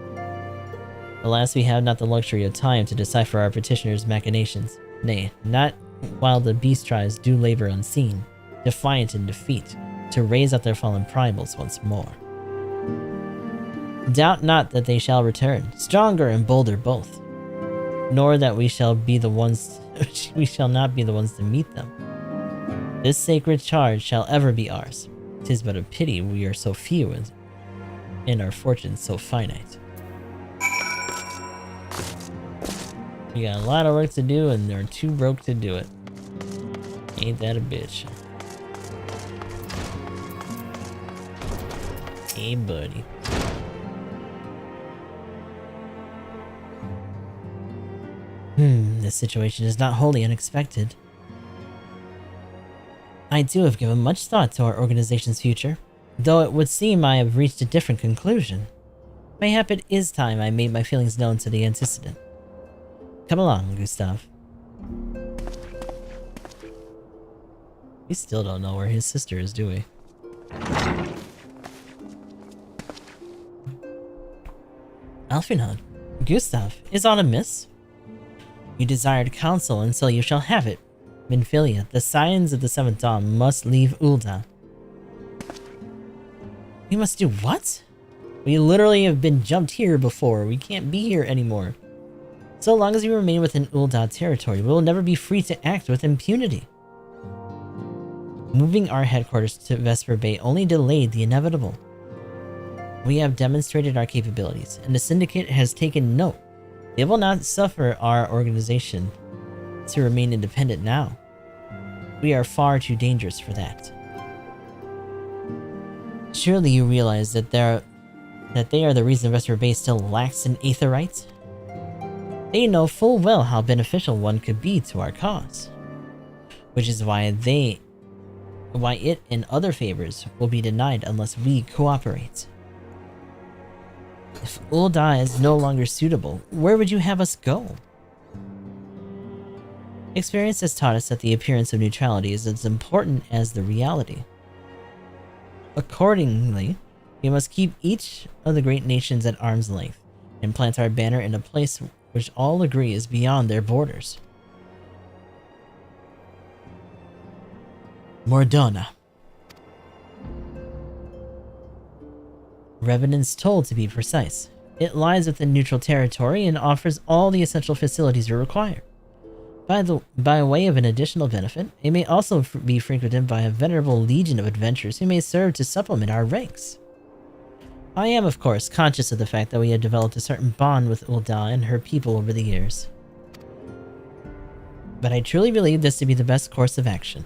Alas, we have not the luxury of time to decipher our petitioner's machinations. Nay, not while the beast tribes do labor unseen, defiant in defeat, to raise up their fallen rivals once more. Doubt not that they shall return, stronger and bolder both, nor that we shall be the ones we shall not be the ones to meet them. This sacred charge shall ever be ours. 'Tis but a pity we are so few and our fortunes so finite. We got a lot of work to do and they're too broke to do it. Ain't that a bitch? Hey, buddy. This situation is not wholly unexpected. I too have given much thought to our organization's future, though it would seem I have reached a different conclusion. Mayhap it is time I made my feelings known to the antecedent. Come along, Gustav. We still don't know where his sister is, do we? Alfinod, Gustav, is aught amiss? You desired counsel, and so you shall have it. Minfilia, the Scions of the Seventh Dawn must leave Ul'dah. We must do what? We literally have been jumped here before. We can't be here anymore. So long as we remain within Ul'dah territory, we will never be free to act with impunity. Moving our headquarters to Vesper Bay only delayed the inevitable. We have demonstrated our capabilities, and the Syndicate has taken note. They will not suffer our organization to remain independent now. We are far too dangerous for that. Surely you realize that they are the reason Vesper Bay still lacks an Aetheryte? They know full well how beneficial one could be to our cause, which is why it and other favors will be denied unless we cooperate. If Ul'dah is no longer suitable, where would you have us go? Experience has taught us that the appearance of neutrality is as important as the reality. Accordingly, we must keep each of the great nations at arm's length and plant our banner in a place which all agree is beyond their borders. Mordona. Revenant's Toll, to be precise. It lies within neutral territory and offers all the essential facilities we require. By way of an additional benefit, it may also be frequented by a venerable legion of adventurers who may serve to supplement our ranks. I am, of course, conscious of the fact that we have developed a certain bond with Ul'dah and her people over the years. But I truly believe this to be the best course of action.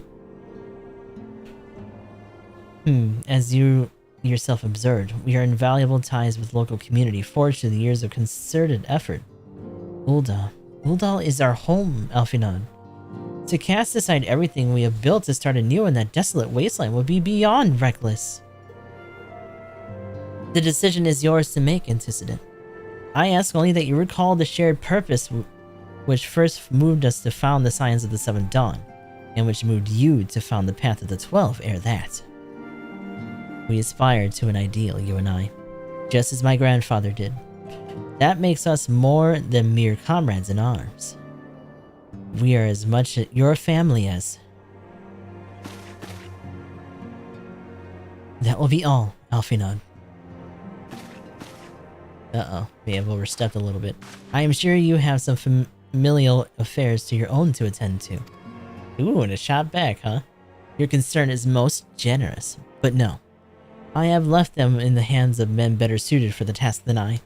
As you yourself observed, we are invaluable ties with local community forged through the years of concerted effort. Ul'dah is our home, Alfinod. To cast aside everything we have built to start anew in that desolate wasteland would be beyond reckless. The decision is yours to make, Antecedent. I ask only that you recall the shared purpose which first moved us to found the Scions of the Seventh Dawn, and which moved you to found the Path of the 12 ere that. We aspire to an ideal, you and I, just as my grandfather did. That makes us more than mere comrades in arms. We are as much your family as... That will be all, Alfinod. Uh-oh, may have overstepped a little bit. I am sure you have some familial affairs to your own to attend to. Ooh, and a shot back, huh? Your concern is most generous, but no. I have left them in the hands of men better suited for the task than I.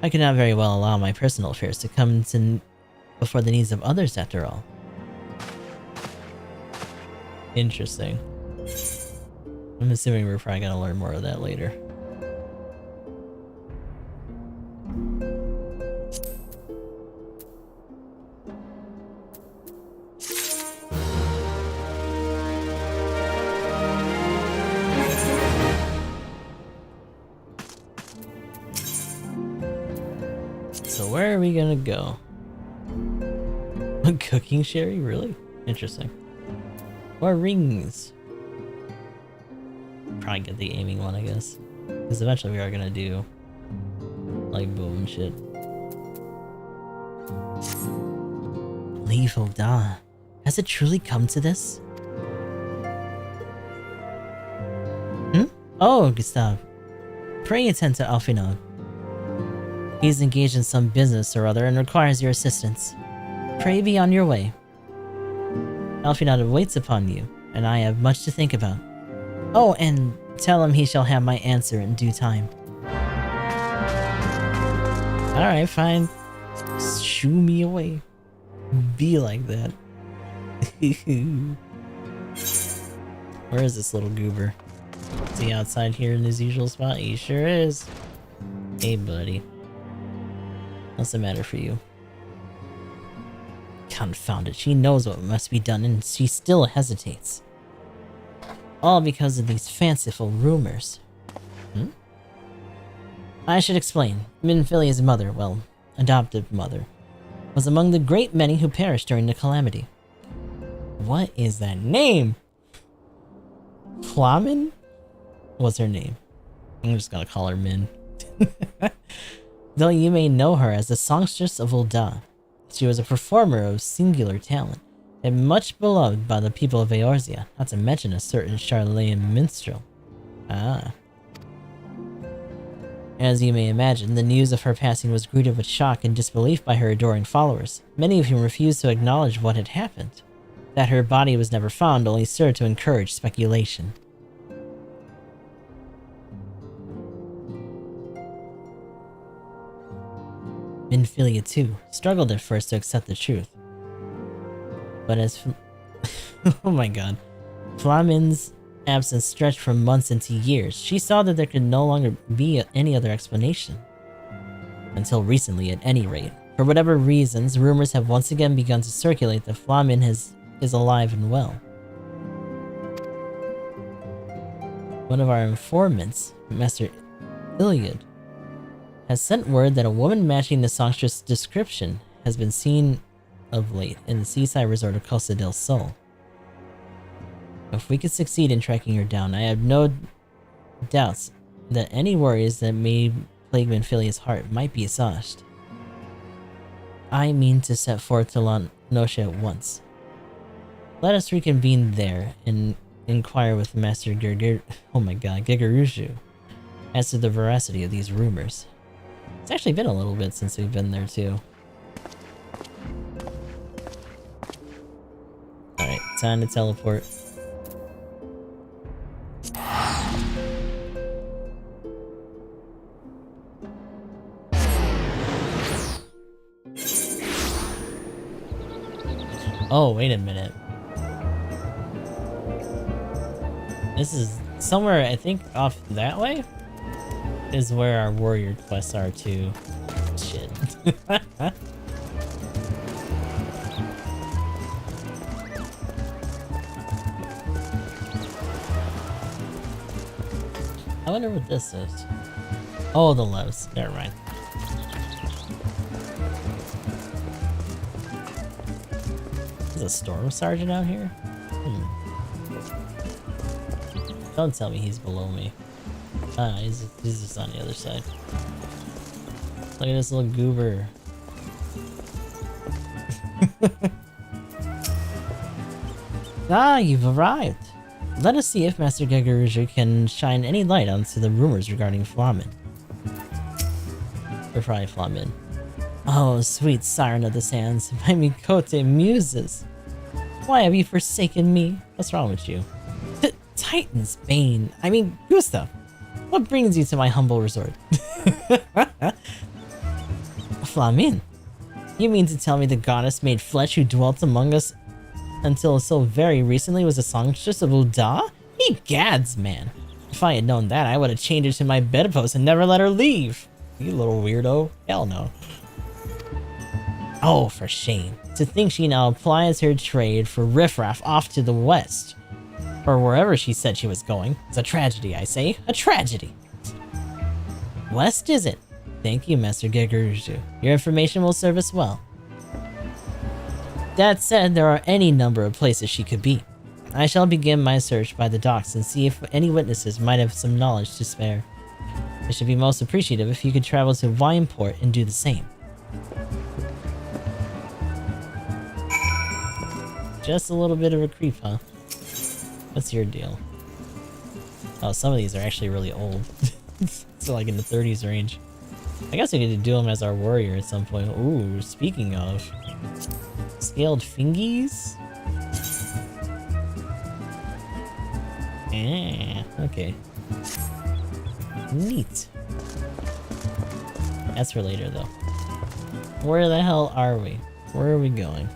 I cannot very well allow my personal affairs to come before the needs of others, after all. I'm assuming we're probably gonna learn more of that later. So where are we gonna go? Cooking sherry? Really? Interesting. More rings. Probably get the aiming one, I guess. Because eventually we are gonna do like boom and shit. Leave Oda. Has it truly come to this? Oh, Gustav. Pray attend to Alfinov. He's engaged in some business or other and requires your assistance. Pray be on your way. Alfinov waits upon you, and I have much to think about. Oh, and tell him he shall have my answer in due time. Alright, fine. Shoo me away. Be like that. Where is this little goober? Is he outside here in his usual spot? He sure is. Hey, buddy. What's the matter for you? Confound it, she knows what must be done and she still hesitates. All because of these fanciful rumors. I should explain. Minfilia's mother, well, adoptive mother, was among the great many who perished during the calamity. What is that name? Flamin? What's her name? I'm just gonna call her Min. Though you may know her as the songstress of Ul'dah, she was a performer of singular talent, and much beloved by the people of Eorzea, not to mention a certain Charlatan minstrel. Ah. As you may imagine, the news of her passing was greeted with shock and disbelief by her adoring followers, many of whom refused to acknowledge what had happened. That her body was never found only served to encourage speculation. Minfilia, too, struggled at first to accept the truth. But as oh my god. Flamin's absence stretched from months into years, she saw that there could no longer be any other explanation. Until recently, at any rate. For whatever reasons, rumors have once again begun to circulate that Flamin is alive and well. One of our informants, Master Iliad, has sent word that a woman matching the songstress' description has been seen of late in the seaside resort of Costa del Sol. If we could succeed in tracking her down, I have no doubts that any worries that may plague Minfilia's heart might be assuaged. I mean to set forth to La Noche at once. Let us reconvene there and inquire with Master Gigaruju as to the veracity of these rumors. It's actually been a little bit since we've been there too. Alright, time to teleport. Oh, wait a minute. This is somewhere, I think, off that way? Is where our warrior quests are too. Shit. I wonder what this is. Oh, the loves. Never mind. Is a storm sergeant out here? Don't tell me he's below me. Ah, he's just on the other side. Look at this little goober. Ah, you've arrived. Let us see if Master Gigaruju can shine any light onto the rumors regarding Flamin. Or probably Flamin. Oh, sweet siren of the sands, my Mikote muses. Why have you forsaken me? What's wrong with you? Titan's bane. I mean, Gustav. What brings you to my humble resort? Flamin. You mean to tell me the goddess made flesh who dwelt among us until so very recently was a songstress of Ul'dah? Egads, man. If I had known that, I would have changed her to my bedpost and never let her leave. You little weirdo. Hell no. Oh, for shame. To think she now applies her trade for riffraff off to the west. Or wherever she said she was going. It's a tragedy, I say. A tragedy. West, is it? Thank you, Master Geguruju. Your information will serve us well. That said, there are any number of places she could be. I shall begin my search by the docks and see if any witnesses might have some knowledge to spare. I should be most appreciative if you could travel to Wineport and do the same. Just a little bit of a creep, huh? What's your deal? Oh, some of these are actually really old. So like in the 30s range. I guess we could do them as our warrior at some point. Ooh, speaking of. Scaled fingies? Okay. Neat. That's for later though. Where the hell are we? Where are we going?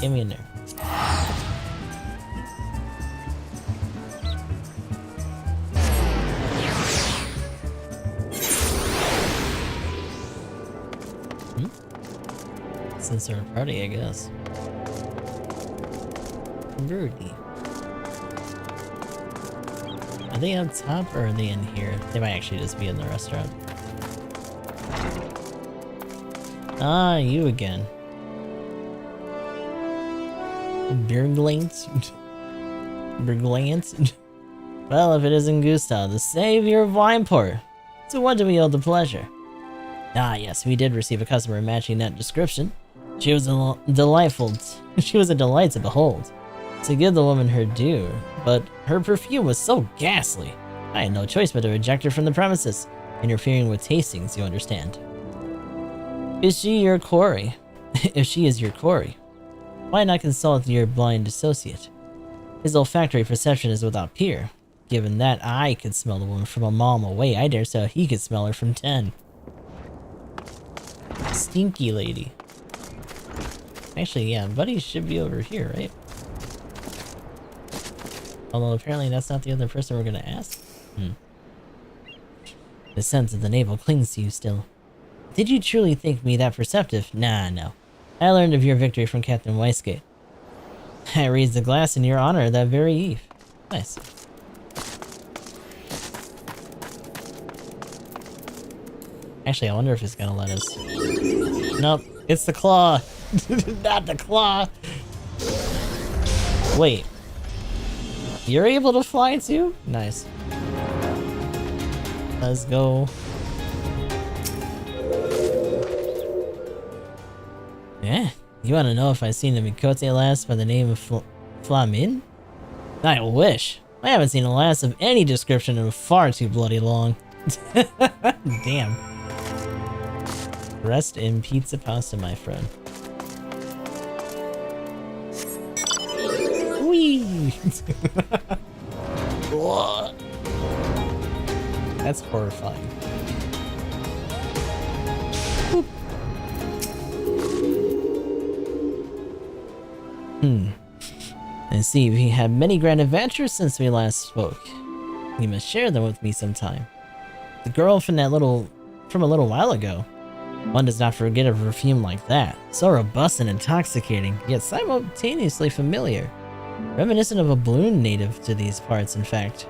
Get me in there. Since our party, I guess. Birdie. Are they up top or are they in here? They might actually just be in the restaurant. Ah, you again. Berglance? Berglance? Well, if it isn't Gustav, the savior of Wineport. To what do we owe the pleasure? Ah, yes, we did receive a customer matching that description. She was delightful. She was a delight to behold. To give the woman her due, but her perfume was so ghastly. I had no choice but to eject her from the premises, interfering with tastings, you understand. Is she your quarry? If she is your quarry, why not consult your blind associate? His olfactory perception is without peer. Given that I could smell the woman from a mile away, I dare say he could smell her from 10. Stinky lady. Actually, yeah, Buddy should be over here, right? Although apparently that's not the other person we're gonna ask. The sense of the navel clings to you still. Did you truly think me that perceptive? Nah, no. I learned of your victory from Captain Weisgate. I raised the glass in your honor that very eve. Nice. Actually, I wonder if it's gonna let us. Nope, it's the claw. Not the claw. Wait. You're able to fly too? Nice. Let's go. Yeah, you want to know if I've seen a Mikote lass by the name of Flamin? I wish. I haven't seen a lass of any description in far too bloody long. Damn. Rest in pizza pasta, my friend. Whee! That's horrifying. Boop. I see we had many grand adventures since we last spoke. You must share them with me sometime. The girl from a little while ago. One does not forget a perfume like that. So robust and intoxicating, yet simultaneously familiar. Reminiscent of a balloon native to these parts, in fact.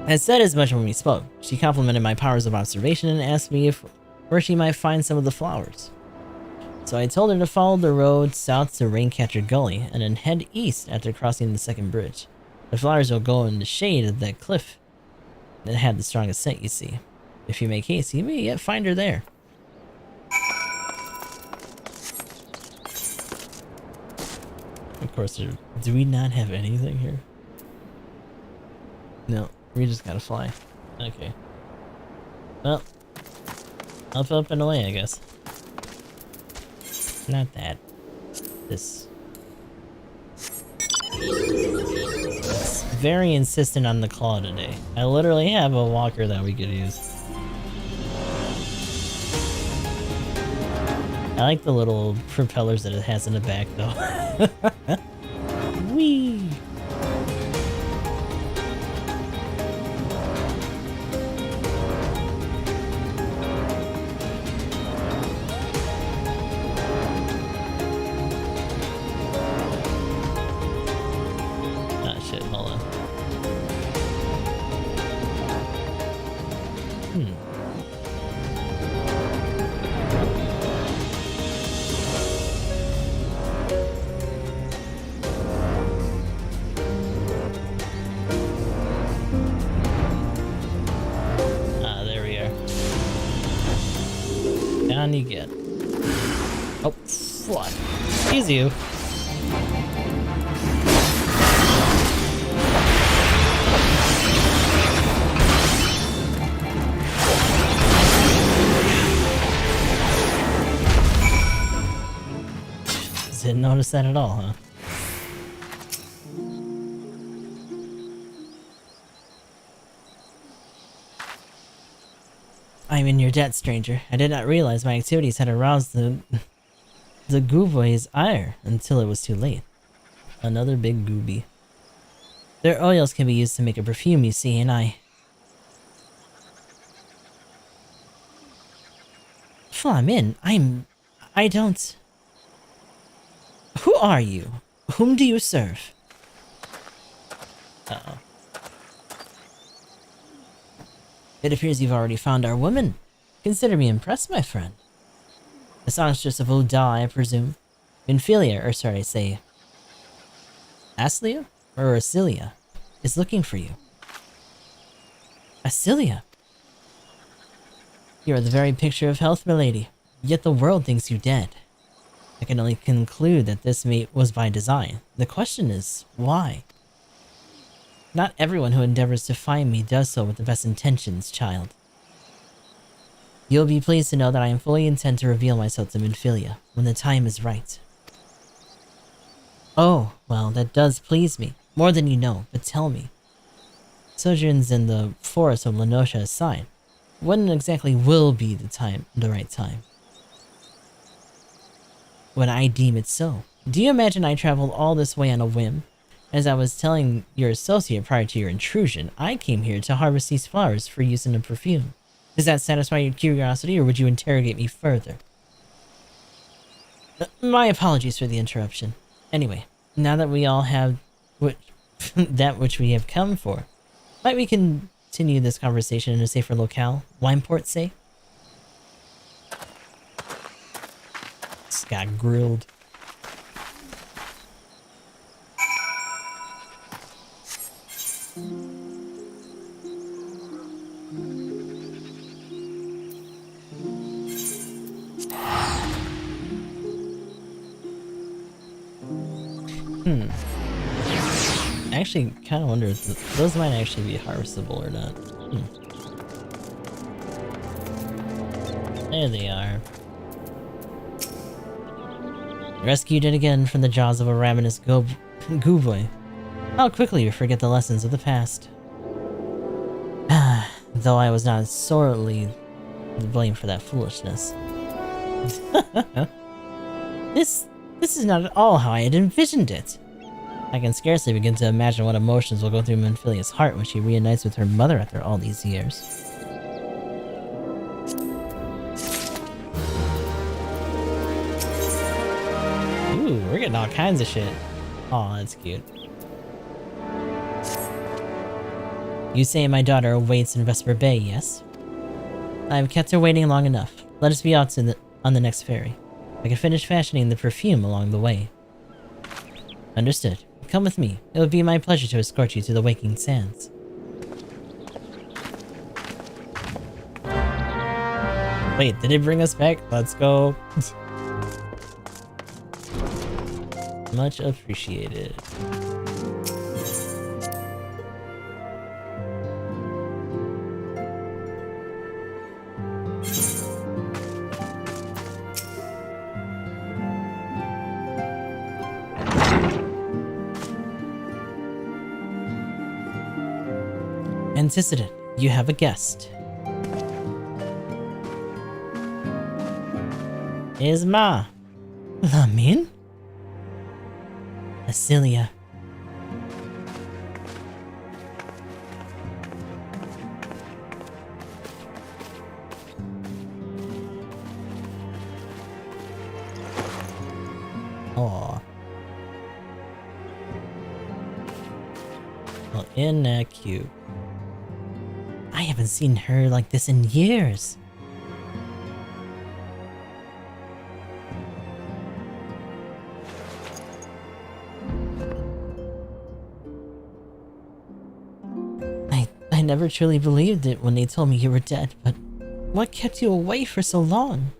I said as much when we spoke. She complimented my powers of observation and asked me where she might find some of the flowers. So I told her to follow the road south to Raincatcher Gully and then head east after crossing the second bridge. The flowers will go in the shade of that cliff that had the strongest scent, you see. If you make haste, you may yet find her there. Of course, do we not have anything here? No, we just gotta fly. Okay. Well, up and away, I guess. Not that. This. It's very insistent on the claw today. I literally have a walker that we could use. I like the little propellers that it has in the back, though. Whee! Ah, shit, hold on. Down you get. Oh, what? Excuse you. Didn't notice that at all, huh? I'm in your debt, stranger. I did not realize my activities had aroused the Gooboy's ire until it was too late. Another big gooby. Their oils can be used to make a perfume, you see, and Flamin, I don't... Who are you? Whom do you serve? Uh-oh. It appears you've already found our woman. Consider me impressed, my friend. The songstress of Oda, I presume. Minfilia, or sorry, say... Aslia? Or Asilia, is looking for you. Asilia? You are the very picture of health, milady. Yet the world thinks you dead. I can only conclude that this mate was by design. The question is, why? Not everyone who endeavors to find me does so with the best intentions, child. You'll be pleased to know that I am fully intent to reveal myself to Minfilia when the time is right. Oh, well, that does please me. More than you know, but tell me. Sojourns in the forest of Lenosha aside, when exactly will be the right time? When I deem it so. Do you imagine I traveled all this way on a whim? As I was telling your associate prior to your intrusion, I came here to harvest these flowers for use in a perfume. Does that satisfy your curiosity, or would you interrogate me further? My apologies for the interruption. Anyway, now that we all have that which we have come for, might we continue this conversation in a safer locale? Wineport, say? Just got grilled. I actually kind of wonder if those might actually be harvestable or not. There they are. Rescued it again from the jaws of a ravenous gooboy. How quickly you forget the lessons of the past. Though I was not sorely to blame for that foolishness. This is not at all how I had envisioned it. I can scarcely begin to imagine what emotions will go through Minfilia's heart when she reunites with her mother after all these years. Ooh, we're getting all kinds of shit. Aw, that's cute. You say my daughter awaits in Vesper Bay, yes? I have kept her waiting long enough. Let us be out on the next ferry. I can finish fashioning the perfume along the way. Understood. Come with me. It would be my pleasure to escort you to the Waking Sands. Wait, did it bring us back? Let's go. Much appreciated. Antecedent, you have a guest. Isma! Lamin? Asilia. Aw. Well, in that cube. I haven't seen her like this in years. I never truly believed it when they told me you were dead, but what kept you away for so long?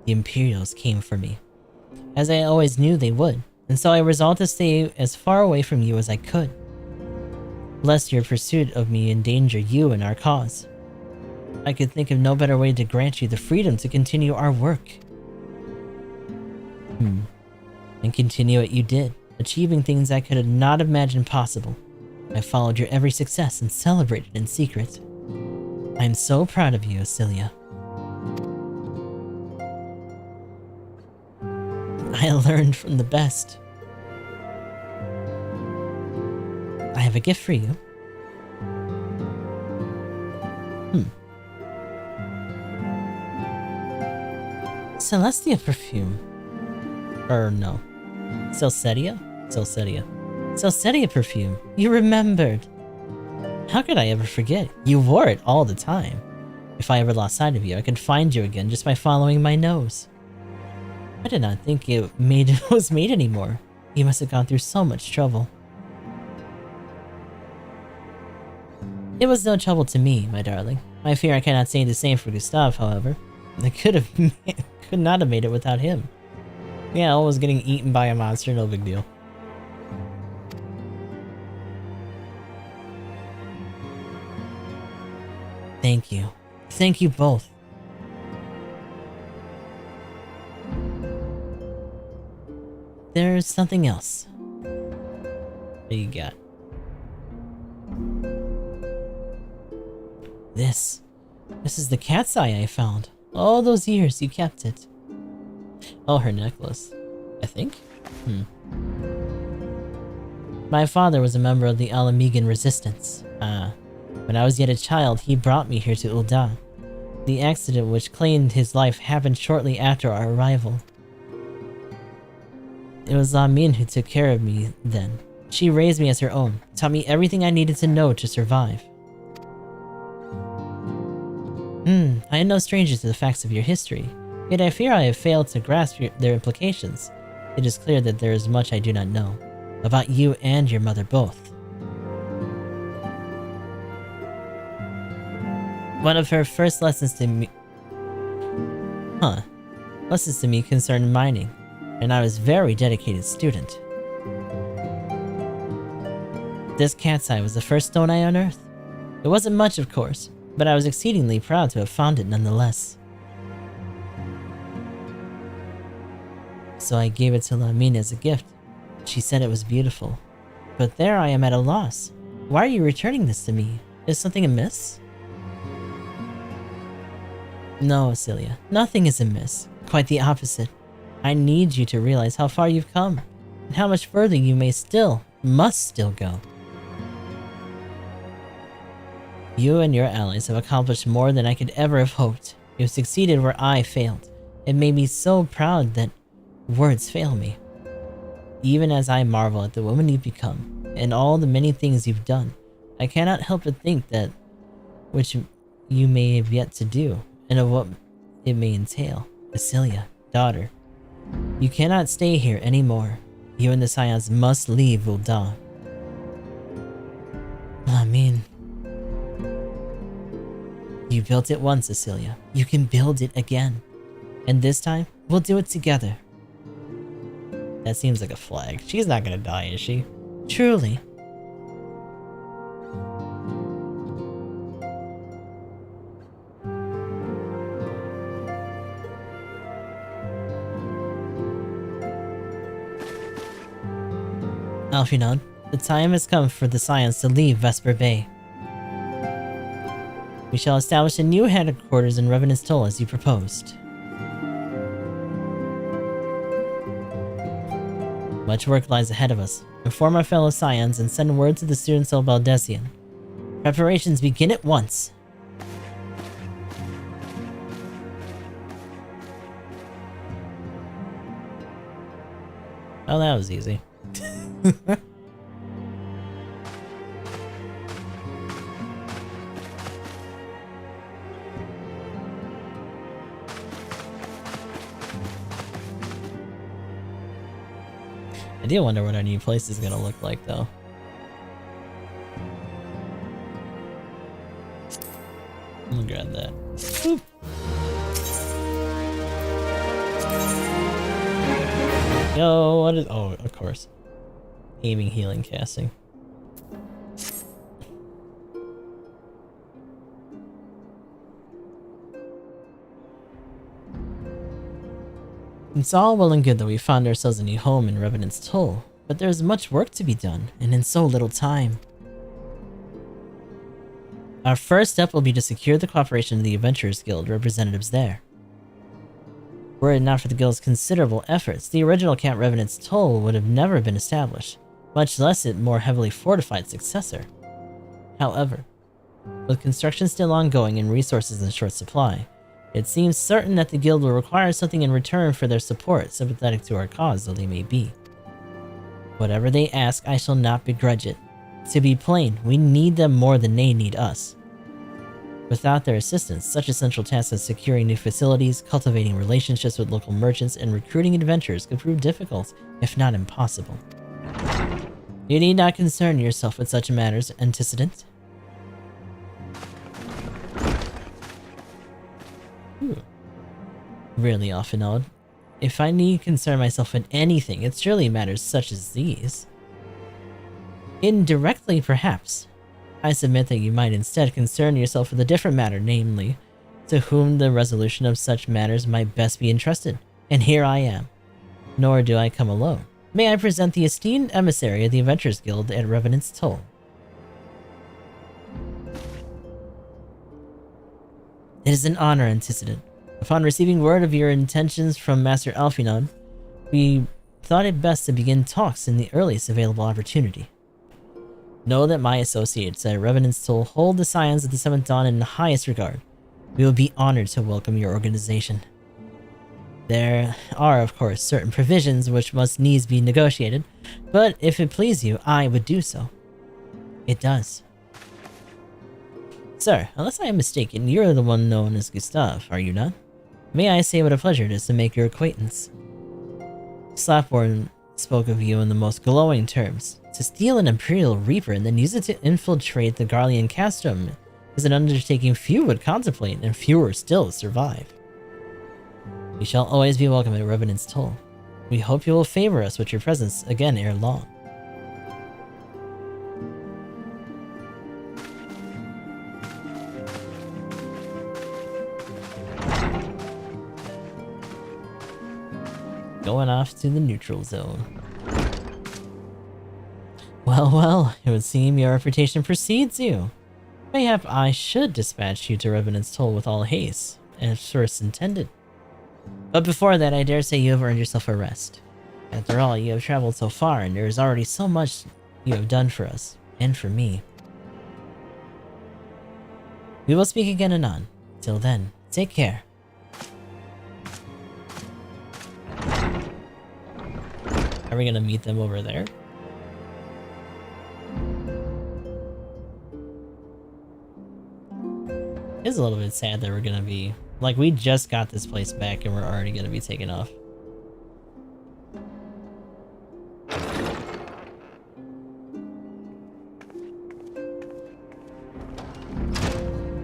The Imperials came for me, as I always knew they would, and so I resolved to stay as far away from you as I could, lest your pursuit of me endanger you and our cause. I could think of no better way to grant you the freedom to continue our work. And continue it you did, achieving things I could not imagine possible. I followed your every success and celebrated in secret. I am so proud of you, Asilia. I learned from the best. I have a gift for you. Celestia perfume. Or no. Celestia? Celestia perfume. You remembered. How could I ever forget? You wore it all the time. If I ever lost sight of you, I could find you again just by following my nose. I did not think it was made anymore. You must have gone through so much trouble. It was no trouble to me, my darling. I fear I cannot say the same for Gustav, however. I could not have made it without him. Yeah, almost getting eaten by a monster, no big deal. Thank you. Thank you both. There's something else. What do you got? This is the cat's eye I found. All those years you kept it. Oh, her necklace. I think? My father was a member of the Alamegan resistance. When I was yet a child, he brought me here to Ul'dah. The accident which claimed his life happened shortly after our arrival. It was Lamin who took care of me then. She raised me as her own, taught me everything I needed to know to survive. I am no stranger to the facts of your history, yet I fear I have failed to grasp their implications. It is clear that there is much I do not know, about you and your mother both. One of her first lessons to me... Lessons to me concerned mining, and I was a very dedicated student. This cat's eye was the first stone I unearthed. It wasn't much, of course, but I was exceedingly proud to have found it nonetheless. So I gave it to Lamin as a gift. She said it was beautiful. But there I am at a loss. Why are you returning this to me? Is something amiss? No, Asilia, nothing is amiss. Quite the opposite. I need you to realize how far you've come, and how much further you must still go. You and your allies have accomplished more than I could ever have hoped. You have succeeded where I failed. It made me so proud that words fail me. Even as I marvel at the woman you've become, and all the many things you've done, I cannot help but think that which you may have yet to do, and of what it may entail. Asilia, daughter, you cannot stay here anymore. You and the Scions must leave Ul'dah. Lamin. You built it once, Asilia. You can build it again. And this time, we'll do it together. That seems like a flag. She's not gonna die, is she? Truly. Alphinaud, the time has come for the Scions to leave Vesper Bay. We shall establish a new headquarters in Revenant's Toll as you proposed. Much work lies ahead of us. Inform our fellow scions and send word to the students of Baldesian. Preparations begin at once. Oh, that was easy. I do wonder what our new place is gonna look like, though. I'll grab that. Boop. Yo, what is... Oh, of course. Aiming, healing, casting. It's all well and good that we found ourselves a new home in Revenant's Toll, but there's much work to be done, and in so little time. Our first step will be to secure the cooperation of the Adventurers Guild representatives there. Were it not for the Guild's considerable efforts, the original Camp Revenant's Toll would have never been established, much less its more heavily fortified successor. However, with construction still ongoing and resources in short supply, it seems certain that the Guild will require something in return for their support, sympathetic to our cause though they may be. Whatever they ask, I shall not begrudge it. To be plain, we need them more than they need us. Without their assistance, such essential tasks as securing new facilities, cultivating relationships with local merchants, and recruiting adventurers could prove difficult, if not impossible. You need not concern yourself with such matters, antecedent. Really, Alfinod. If I need concern myself with anything, it's surely matters such as these. Indirectly, perhaps. I submit that you might instead concern yourself with a different matter, namely, to whom the resolution of such matters might best be entrusted. And here I am. Nor do I come alone. May I present the esteemed emissary of the Adventurers Guild at Revenant's Toll. It is an honor, Antecedent. Upon receiving word of your intentions from Master Alfinon, we thought it best to begin talks in the earliest available opportunity. Know that my associates at Revenant's Toll hold the Scions of the Seventh Dawn in the highest regard. We will be honored to welcome your organization. There are, of course, certain provisions which must needs be negotiated, but if it please you, I would do so. It does. Sir, unless I am mistaken, you're the one known as Gustav, are you not? May I say what a pleasure it is to make your acquaintance. Slapborn spoke of you in the most glowing terms. To steal an Imperial Reaper and then use it to infiltrate the Garlean castrum is an undertaking few would contemplate, and fewer still survive. We shall always be welcome at Revenant's Toll. We hope you will favor us with your presence again ere long. Going off to the neutral zone. Well, well, it would seem your reputation precedes you. Mayhap I should dispatch you to Revenant's Toll with all haste, as first intended. But before that, I dare say you have earned yourself a rest. After all, you have traveled so far, and there is already so much you have done for us, and for me. We will speak again anon. Till then, take care. Are we gonna meet them over there? It's a little bit sad that we're gonna be... Like, we just got this place back and we're already gonna be taking off.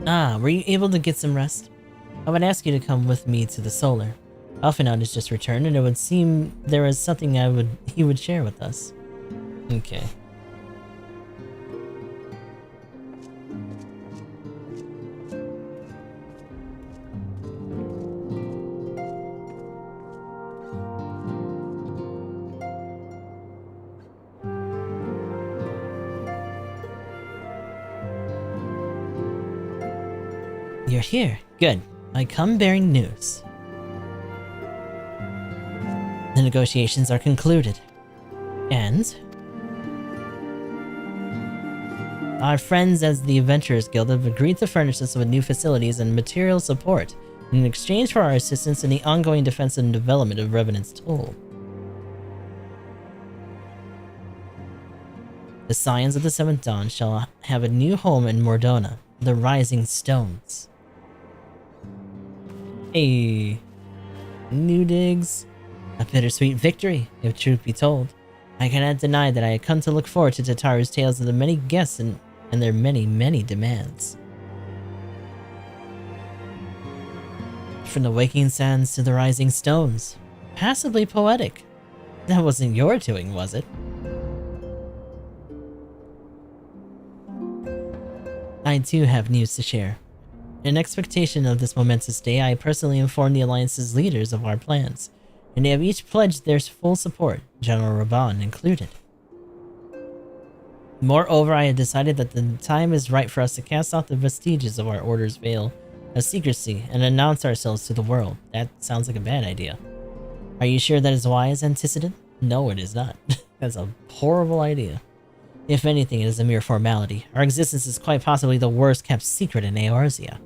Ah, were you able to get some rest? I would ask you to come with me to the Solar. Alfinod has just returned, and it would seem there is something he would share with us. Okay. You're here. Good. I come bearing news. The negotiations are concluded. friends? Our friends as the Adventurers Guild have agreed to furnish us with new facilities and material support in exchange for our assistance in the ongoing defense and development of Revenant's Toll. The Scions of the Seventh Dawn shall have a new home in Mordona, the Rising Stones. Hey, new digs. A bittersweet victory, if truth be told. I cannot deny that I had come to look forward to Tataru's tales of the many guests and their many, many demands. From the waking sands to the rising stones. Passably poetic. That wasn't your doing, was it? I too have news to share. In expectation of this momentous day, I personally informed the Alliance's leaders of our plans, and they have each pledged their full support, General Raban included. Moreover, I had decided that the time is right for us to cast off the vestiges of our Order's veil of secrecy and announce ourselves to the world. That sounds like a bad idea. Are you sure that is wise, Antecedent? No, it is not. That's a horrible idea. If anything, it is a mere formality. Our existence is quite possibly the worst kept secret in Eorzea.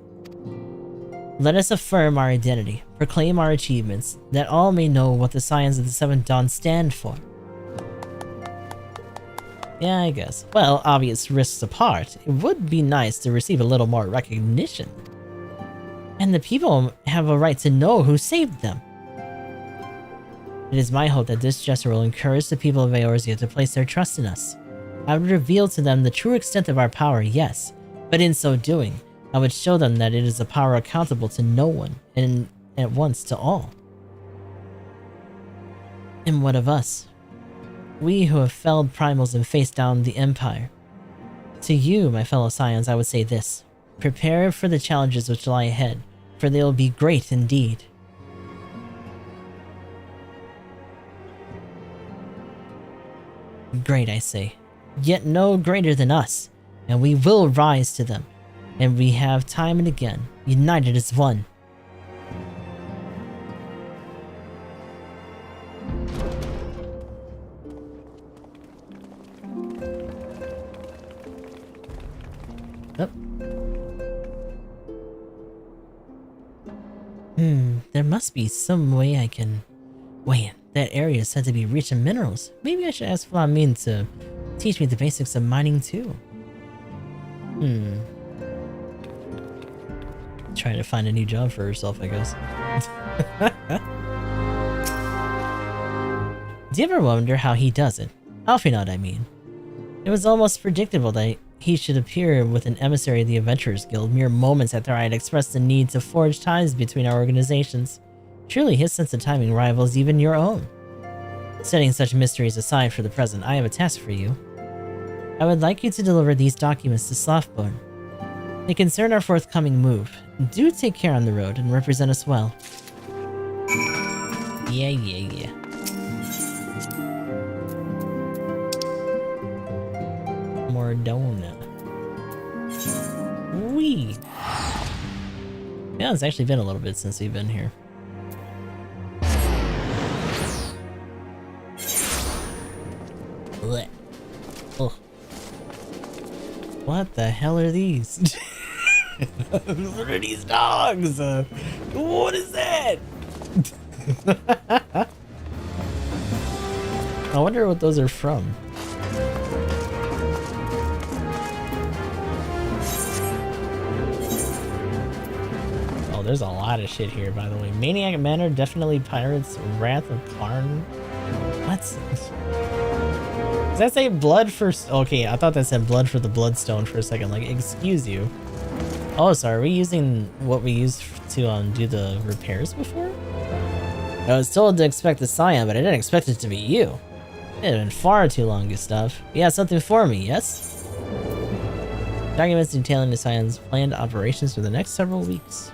Let us affirm our identity, proclaim our achievements, that all may know what the Scions of the Seventh Dawn stand for. Yeah, I guess. Well, obvious risks apart, it would be nice to receive a little more recognition. And the people have a right to know who saved them. It is my hope that this gesture will encourage the people of Eorzea to place their trust in us. I would reveal to them the true extent of our power, yes, but in so doing, I would show them that it is a power accountable to no one, and at once to all. And what of us? We who have felled primals and faced down the Empire. To you, my fellow Scions, I would say this. Prepare for the challenges which lie ahead, for they will be great indeed. Great, I say. Yet no greater than us, and we will rise to them. And we have time and again, united as one. Oh. There must be some way I can... Wait, that area is said to be rich in minerals. Maybe I should ask Flamin to teach me the basics of mining too. Trying to find a new job for herself, I guess. Do you ever wonder how he does it? Alphinaud, I mean. It was almost predictable that he should appear with an emissary of the Adventurers Guild mere moments after I had expressed the need to forge ties between our organizations. Truly, his sense of timing rivals even your own. Setting such mysteries aside for the present, I have a task for you. I would like you to deliver these documents to Slothbone. They concern our forthcoming move. Do take care on the road and represent us well. Yeah. Mordona. Wee. Yeah, it's actually been a little bit since we've been here. Blech. Oh. What the hell are these? What are these dogs? What is that? I wonder what those are from. Oh, there's a lot of shit here, by the way. Maniac Manor, definitely pirates. Wrath of Karn. What? Does that say blood for... Okay, I thought that said blood for the bloodstone for a second. Like, excuse you. Oh, sorry. Are we using what we used to do the repairs before? I was told to expect the Scion, but I didn't expect it to be you. It had been far too long, Gustav. You have something for me, yes? Documents detailing the Scion's planned operations for the next several weeks.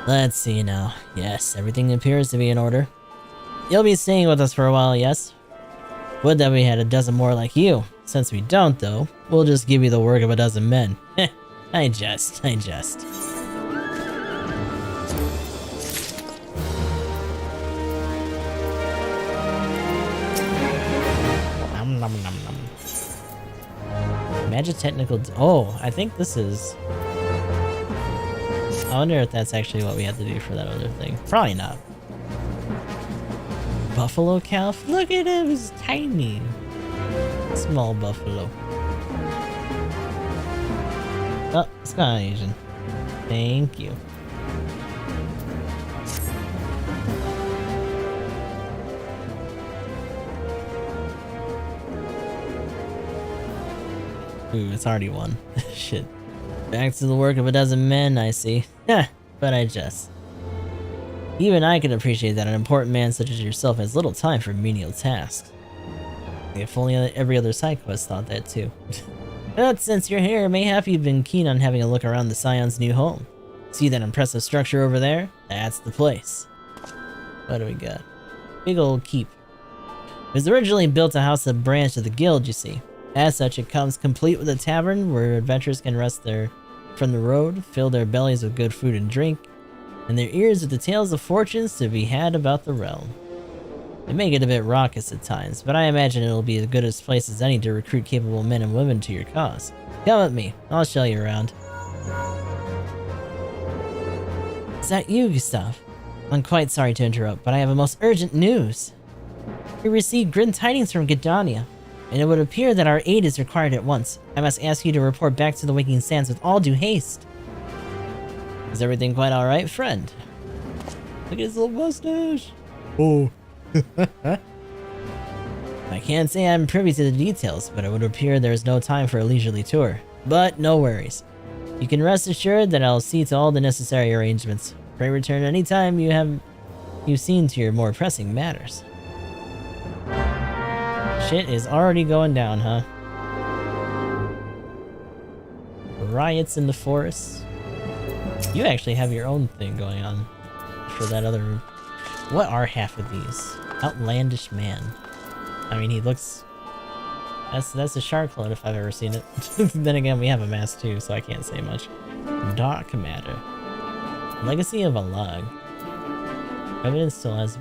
Let's see now. Yes, everything appears to be in order. You'll be staying with us for a while, yes? Would that we had a dozen more like you. Since we don't, though, we'll just give you the work of a dozen men. I jest. nom nom nom. Magic technical. Oh, I think this is. I wonder if that's actually what we have to do for that other thing. Probably not. Buffalo calf? Look at him, he's tiny. Small buffalo. Oh, it's not Asian. Thank you. Ooh, it's already won. Shit. Back to the work of a dozen men, I see. Heh, but I jest. Even I can appreciate that an important man such as yourself has little time for menial tasks. If only every other side quest thought that too. But since you're here, mayhap you've been keen on having a look around the Scion's new home. See that impressive structure over there? That's the place. What do we got? Big old keep. It was originally built to house a branch of the guild, you see. As such, it comes complete with a tavern where adventurers can rest there from the road, fill their bellies with good food and drink, and their ears with the tales of fortunes to be had about the realm. It may get a bit raucous at times, but I imagine it'll be as good a place as any to recruit capable men and women to your cause. Come with me, I'll show you around. Is that you, Gustav? I'm quite sorry to interrupt, but I have a most urgent news. We received grim tidings from Gidania, and it would appear that our aid is required at once. I must ask you to report back to the Waking Sands with all due haste. Is everything quite alright, friend? Look at his little mustache. Oh. I can't say I'm privy to the details, but it would appear there is no time for a leisurely tour. But no worries. You can rest assured that I'll see to all the necessary arrangements. Pray return anytime you've seen to your more pressing matters. Shit is already going down, huh? Riots in the forest. You actually have your own thing going on for that other... What are half of these? Outlandish man. I mean, he looks... That's a shark clone if I've ever seen it. Then again, we have a mask too, so I can't say much. Dark matter. Legacy of a log. Evidence still has...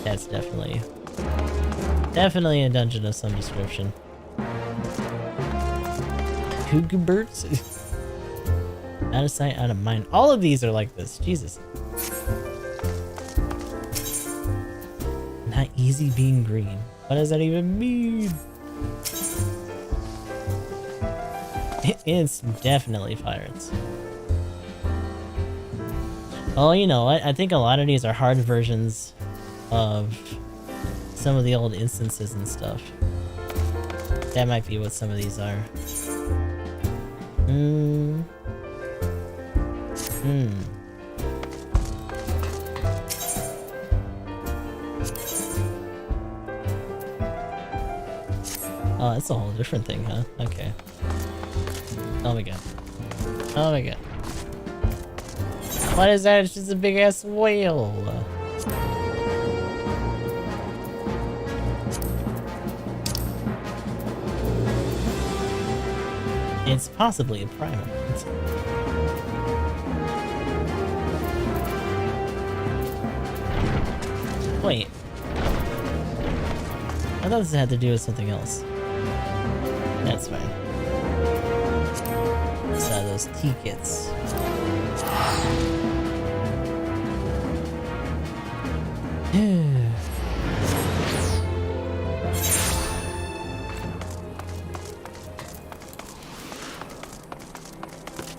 That's definitely a dungeon of some description. Cougar birds? Out of sight, out of mind. All of these are like this. Jesus. Not easy being green. What does that even mean? It's definitely pirates. Oh, you know what? I think a lot of these are hard versions of some of the old instances and stuff. That might be what some of these are. Oh, that's a whole different thing, huh? Okay. Oh my god. Oh my god. What is that? It's just a big ass whale. It's possibly a primal. Wait. I thought this had to do with something else. That's fine. So those tickets.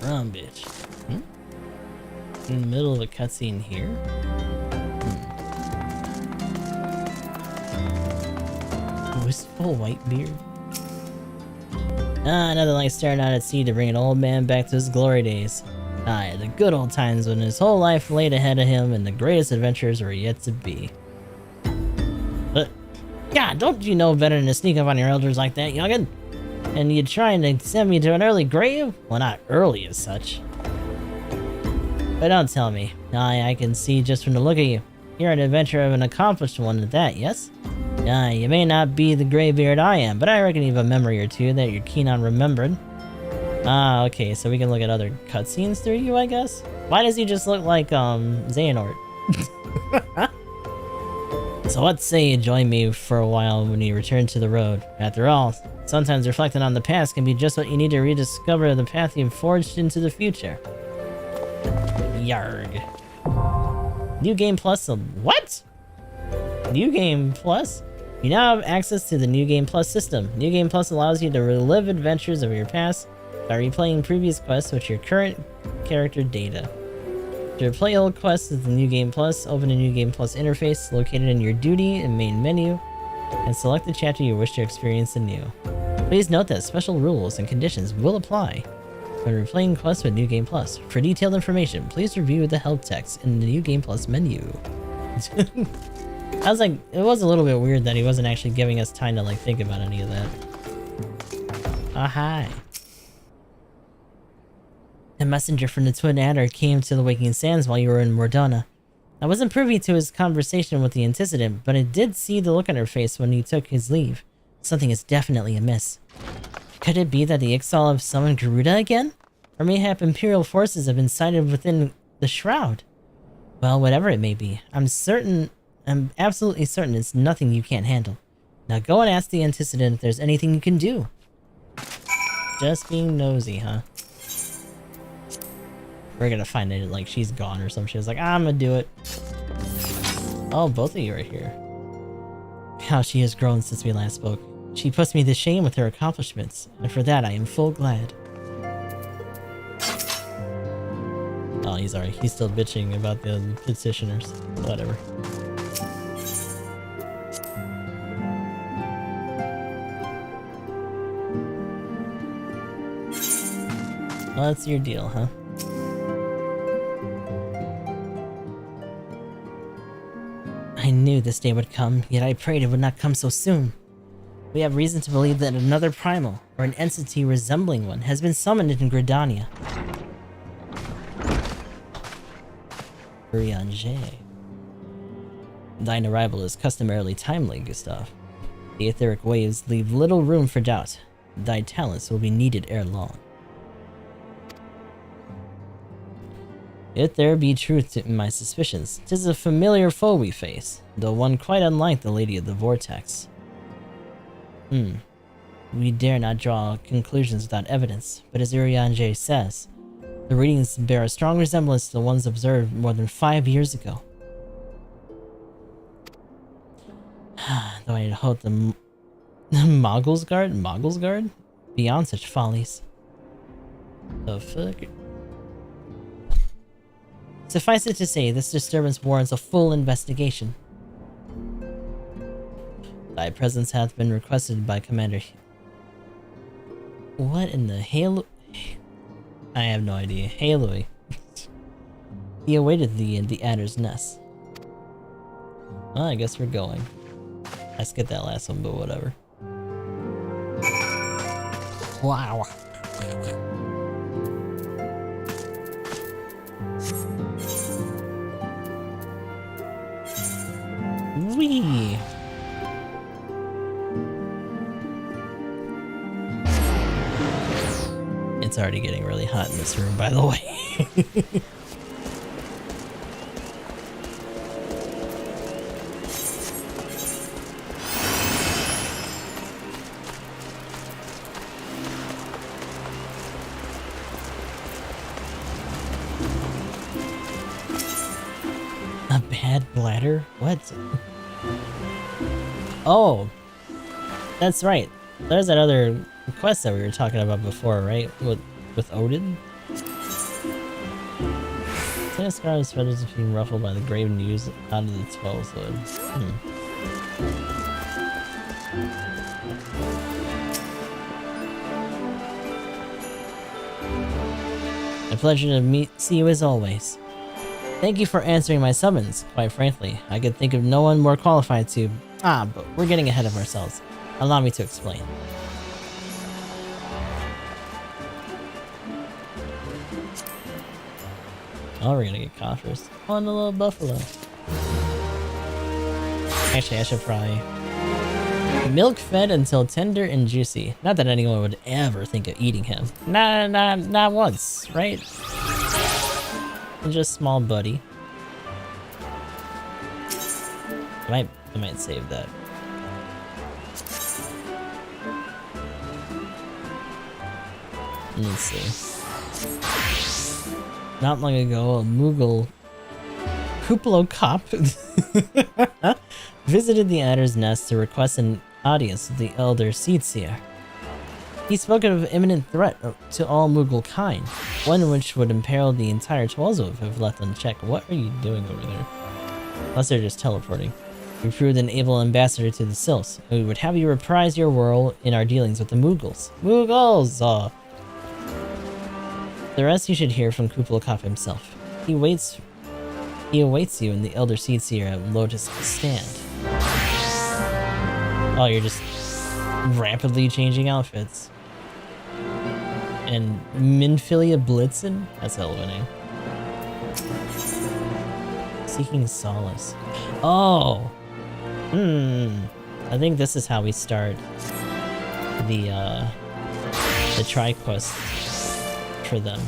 Run, bitch. In the middle of a cutscene here? Wistful white beard. Ah, nothing like staring out at sea to bring an old man back to his glory days. Aye, the good old times when his whole life laid ahead of him and the greatest adventures were yet to be. But, God, don't you know better than to sneak up on your elders like that, youngin'? And you trying to send me to an early grave? Well, not early as such. But don't tell me. Aye, I can see just from the look of you. You're an adventurer of an accomplished one at that, yes? Aye, you may not be the graybeard I am, but I reckon you have a memory or two that you're keen on remembering. Ah, okay, so we can look at other cutscenes through you, I guess? Why does he just look like, Xehanort? So what say you join me for a while when you return to the road? After all, sometimes reflecting on the past can be just what you need to rediscover the path you've forged into the future. Yarg. New Game Plus. What? New Game Plus? You now have access to the New Game Plus system. New Game Plus allows you to relive adventures of your past by replaying previous quests with your current character data. To replay old quests with the New Game Plus, open the New Game Plus interface located in your duty and main menu, and select the chapter you wish to experience anew. Please note that special rules and conditions will apply when replaying quests with New Game Plus. For detailed information, please review the help text in the New Game Plus menu. I was like, it was a little bit weird that he wasn't actually giving us time to like think about any of that. Oh, hi. A messenger from the Twin Adder came to the Waking Sands while you were in Mordona. I wasn't privy to his conversation with the antecedent, but I did see the look on her face when he took his leave. Something is definitely amiss. Could it be that the Ixal have summoned Garuda again? Or mayhap Imperial forces have been sighted within the Shroud? Well, whatever it may be, I'm absolutely certain it's nothing you can't handle. Now go and ask the antecedent if there's anything you can do. Just being nosy, huh? We're gonna find it like she's gone or some shit. It's like, I'm gonna do it. Oh, both of you are here. How she has grown since we last spoke. She puts me to shame with her accomplishments, and for that I am full glad. Oh, he's alright. He's still bitching about the petitioners. Whatever. Well, that's your deal, huh? I knew this day would come, yet I prayed it would not come so soon. We have reason to believe that another primal, or an entity resembling one, has been summoned in Gridania. Urianger. Thine arrival is customarily timely, Gustav. The etheric waves leave little room for doubt. Thy talents will be needed ere long. If there be truth in my suspicions, 'tis a familiar foe we face, though one quite unlike the Lady of the Vortex. We dare not draw conclusions without evidence, but as Urianger says, the readings bear a strong resemblance to the ones observed more than 5 years ago. Though I had hoped the Moggles Guard? Beyond such follies. The fuck? Suffice it to say, this disturbance warrants a full investigation. Thy presence hath been requested by Commander. What in the halo? I have no idea. Haloi. He awaited thee in the Adder's Nest. Well, I guess we're going. I skipped that last one, but whatever. Wow. Wee. It's already getting really hot in this room, by the way. A bad bladder? What? Oh, that's right. There's that other quest that we were talking about before, right? With Odin? Tennis Scar's feathers are being ruffled by the grave news out of the 12 hood. A pleasure to see you as always. Thank you for answering my summons. Quite frankly, I could think of no one more qualified to... but we're getting ahead of ourselves. Allow me to explain. Oh, we're gonna get coffers. On the little buffalo. Actually, I should probably... Milk fed until tender and juicy. Not that anyone would ever think of eating him. Not once, right? Just small buddy. I might save that. Let's see. Not long ago, a Moogle Kuplo cop visited the Adder's Nest to request an audience with the Elder Seedseer. He spoke of imminent threat to all Moogle kind, one which would imperil the entire Twelzov if left unchecked. What are you doing over there? Unless they're just teleporting. You proved an able ambassador to the Sylphs, and we would have you reprise your role in our dealings with the Moogles. Moogles! The rest you should hear from Kuplokop himself. He awaits you in the Elder Seedseer at Lotus Stand. Oh, you're just rapidly changing outfits. And Minfilia Blitzen? That's hell of a name. Seeking Solace. Oh! I think this is how we start the tri-quest for them.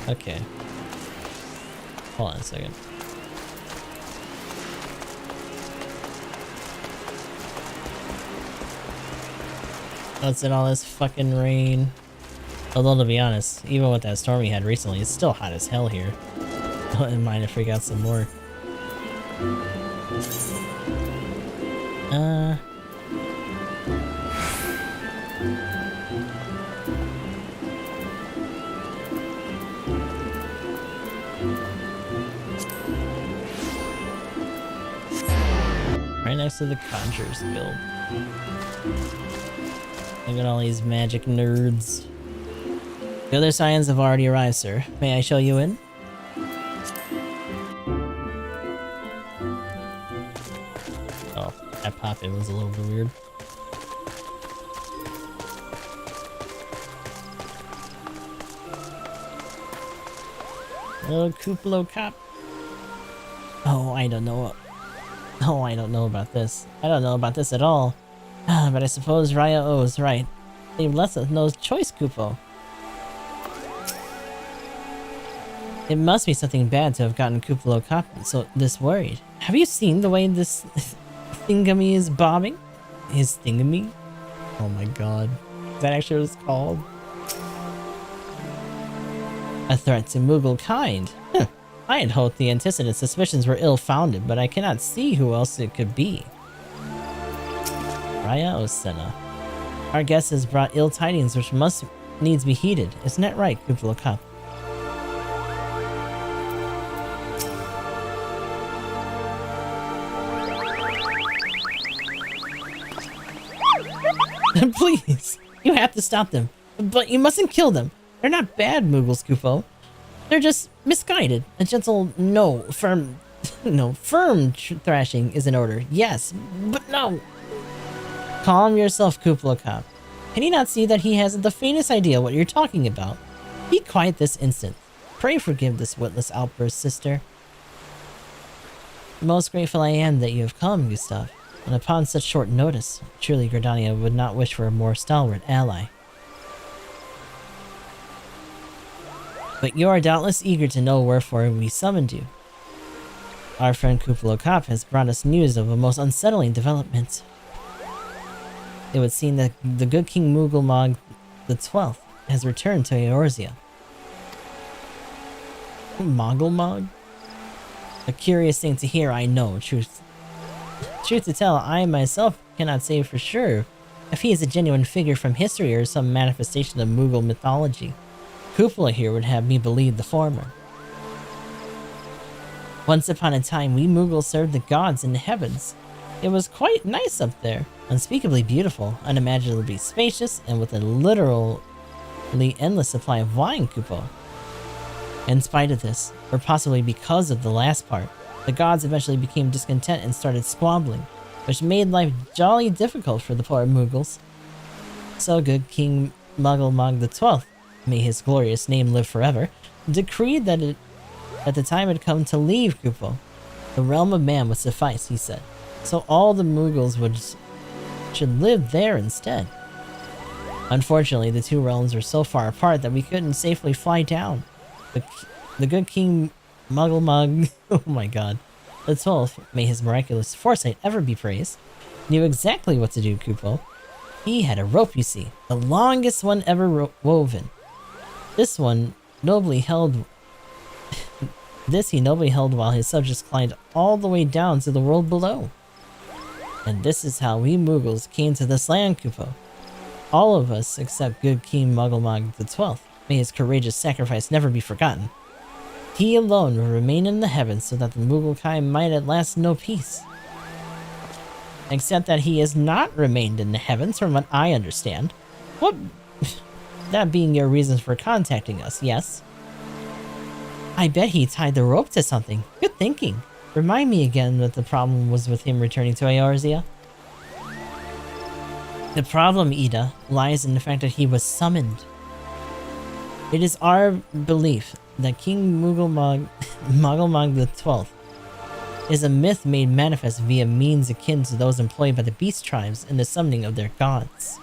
Okay. Hold on a second. What's in all this fucking rain? Although, to be honest, even with that storm we had recently, it's still hot as hell here. I wouldn't mind if we got some more. Right next to the Conjurer's Guild. Look at all these magic nerds. The other scions have already arrived, sir. May I show you in? Oh, that pop-in was a little bit weird. Oh, Kuplo Cop. Oh, I don't know. Oh, I don't know about this. I don't know about this at all. But I suppose Raya O is right. They've left us no choice, Kupo. It must be something bad to have gotten Kuplo Cop so this worried. Have you seen the way this thingamy is bobbing? His thingamy? Oh my god. Is that actually what it's called? A threat to Moogle kind. Huh. I had hoped the antecedent suspicions were ill-founded, but I cannot see who else it could be. Raya Osena. Our guest has brought ill tidings which must needs be heeded. Isn't that right, Kuplo Cop? Please, you have to stop them. But you mustn't kill them. They're not bad, Moogles, Kupo. They're just misguided. A gentle firm thrashing is in order. Yes, but no. Calm yourself, Kuplo Cop. Can you not see that he hasn't the faintest idea what you're talking about? Be quiet this instant. Pray forgive this witless outburst, sister. Most grateful I am that you have come, Gustav. And upon such short notice, surely Gridania would not wish for a more stalwart ally. But you are doubtless eager to know wherefore we summoned you. Our friend Kuplo Cop has brought us news of a most unsettling development. It would seem that the good King Moogle the 12th has returned to Eorzea. Moggle? A curious thing to hear, I know. Truth to tell, I myself cannot say for sure if he is a genuine figure from history or some manifestation of Moogle mythology. Kuplo here would have me believe the former. Once upon a time, we Moogles served the gods in the heavens. It was quite nice up there, unspeakably beautiful, unimaginably spacious, and with a literally endless supply of wine, Kupo. In spite of this, or possibly because of the last part, the gods eventually became discontent and started squabbling, which made life jolly difficult for the poor Moogles. So good King Muggle the 12th, may his glorious name live forever, decreed that the time had come to leave Kupo. The realm of man would suffice, he said, so all the Moogles should live there instead. Unfortunately, the two realms were so far apart that we couldn't safely fly down. The good King oh my god. The 12th, may his miraculous foresight ever be praised, knew exactly what to do, Kupo. He had a rope, you see, the longest one ever woven. This one nobly held. This he nobly held while his subjects climbed all the way down to the world below. And this is how we Mughals came to this land, Kupo. All of us except good King Mugglemog the 12th. May his courageous sacrifice never be forgotten. He alone will remain in the heavens so that the Mugglekind might at last know peace. Except that he has not remained in the heavens, from what I understand. What? That being your reasons for contacting us, yes? I bet he tied the rope to something. Good thinking. Remind me again what the problem was with him returning to Eorzea. The problem, Ida, lies in the fact that he was summoned. It is our belief that King Mugglemog the 12th is a myth made manifest via means akin to those employed by the beast tribes in the summoning of their gods.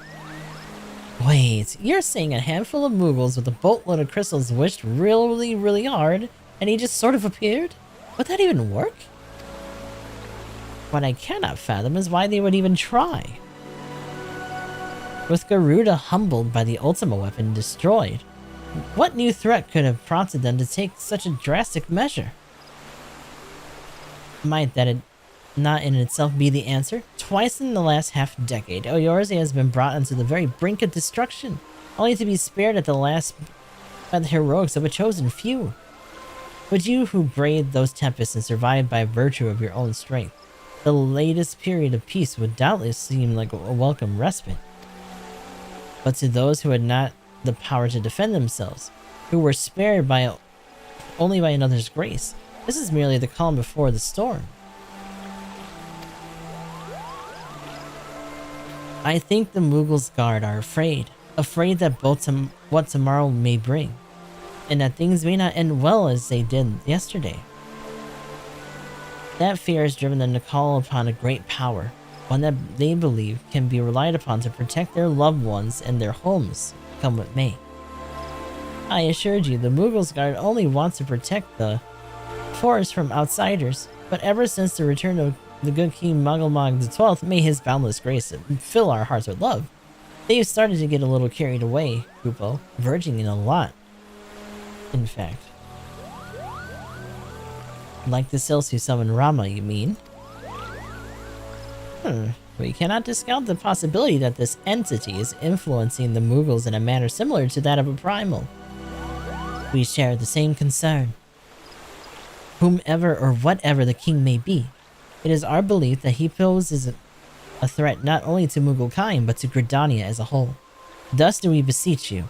Wait, you're saying a handful of Muggles with a boatload of crystals wished really, really hard, and he just sort of appeared? Would that even work? What I cannot fathom is why they would even try. With Garuda humbled by the Ultima weapon destroyed, what new threat could have prompted them to take such a drastic measure? Might that not in itself be the answer? Twice in the last half-decade, Eorzea has been brought onto the very brink of destruction, only to be spared at the last by the heroics of a chosen few. But you who braved those tempests and survived by virtue of your own strength, the latest period of peace would doubtless seem like a welcome respite. But to those who had not the power to defend themselves, who were spared by only by another's grace, this is merely the calm before the storm. I think the Mughals' guard are afraid that both what tomorrow may bring, and that things may not end well as they did yesterday. That fear has driven them to call upon a great power, one that they believe can be relied upon to protect their loved ones and their homes, come what may. I assured you, the Mughals' guard only wants to protect the forest from outsiders, but ever since the return of the good King Mugglemog the 12th, may his boundless grace fill our hearts with love, they've started to get a little carried away, Kupo, verging in a lot. In fact. Like the Sils who summoned Rama, you mean? We cannot discount the possibility that this entity is influencing the Mughals in a manner similar to that of a primal. We share the same concern. Whomever or whatever the king may be, it is our belief that he poses a threat not only to Mugglekind, but to Gridania as a whole. Thus do we beseech you,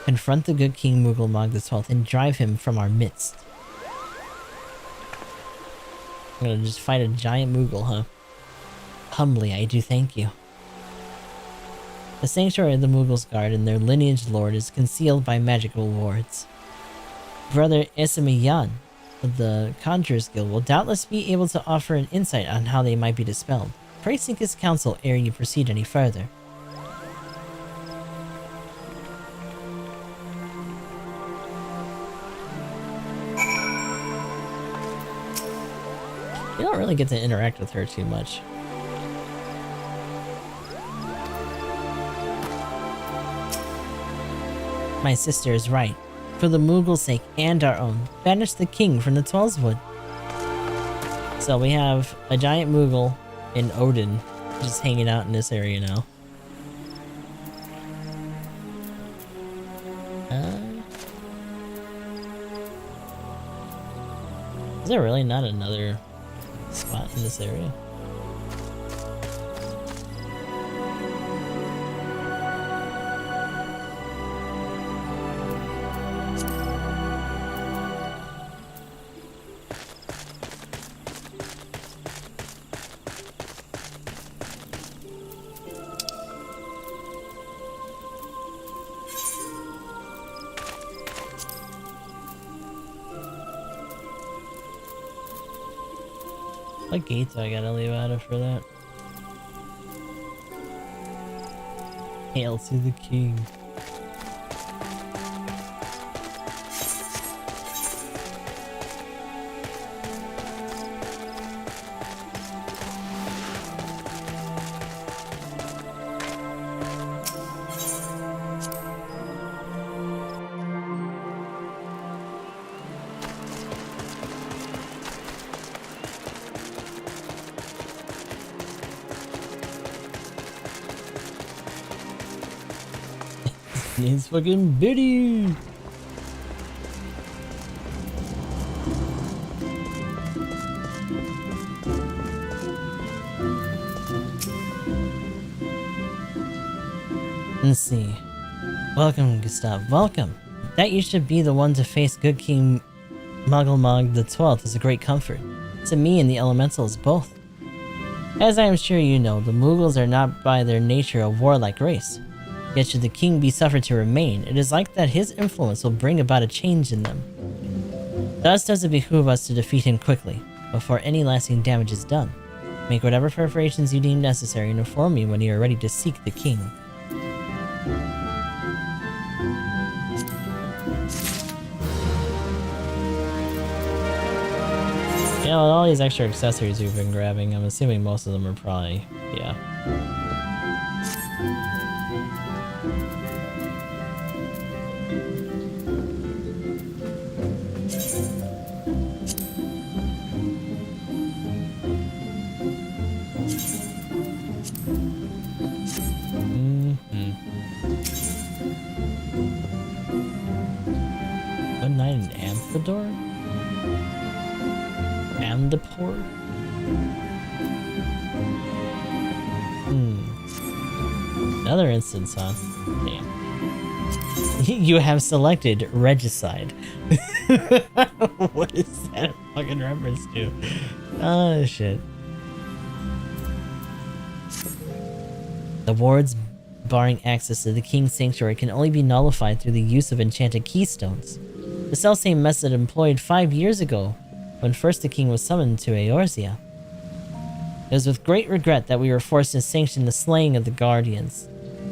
confront the good King Mugglemog the 12th and drive him from our midst. I'm gonna just fight a giant Moogle, huh? Humbly, I do thank you. The sanctuary of the Mughals' guard and their lineage lord is concealed by magical wards. Brother Isamayan of the Conjurers Guild will doubtless be able to offer an insight on how they might be dispelled. Pray seek his counsel ere you proceed any further. You don't really get to interact with her too much. My sister is right. For the Mughals' sake and our own, banish the king from the Twelveswood. So we have a giant Moogle in Odin just hanging out in this area now. Is there really not another spot in this area? What gate do I gotta leave out of for that? Hail to the king. It's fucking bitty. Let's see. Welcome, Gustav. Welcome. That you should be the one to face good King Muggle the 12th is a great comfort. To me and the elementals both. As I am sure you know, the Muggles are not by their nature a warlike race. Yet should the king be suffered to remain, it is like that his influence will bring about a change in them. Thus does it behoove us to defeat him quickly, before any lasting damage is done. Make whatever preparations you deem necessary and inform me when you are ready to seek the king. You know, with all these extra accessories we've been grabbing, I'm assuming most of them are probably, yeah. One night in Amphidour? Amdapor? Another instance, huh? Damn. You have selected Regicide. What is that a fucking reference to? Oh, shit. The wards barring access to the King's Sanctuary can only be nullified through the use of enchanted keystones. The selfsame method employed 5 years ago, when first the king was summoned to Eorzea. It was with great regret that we were forced to sanction the slaying of the guardians,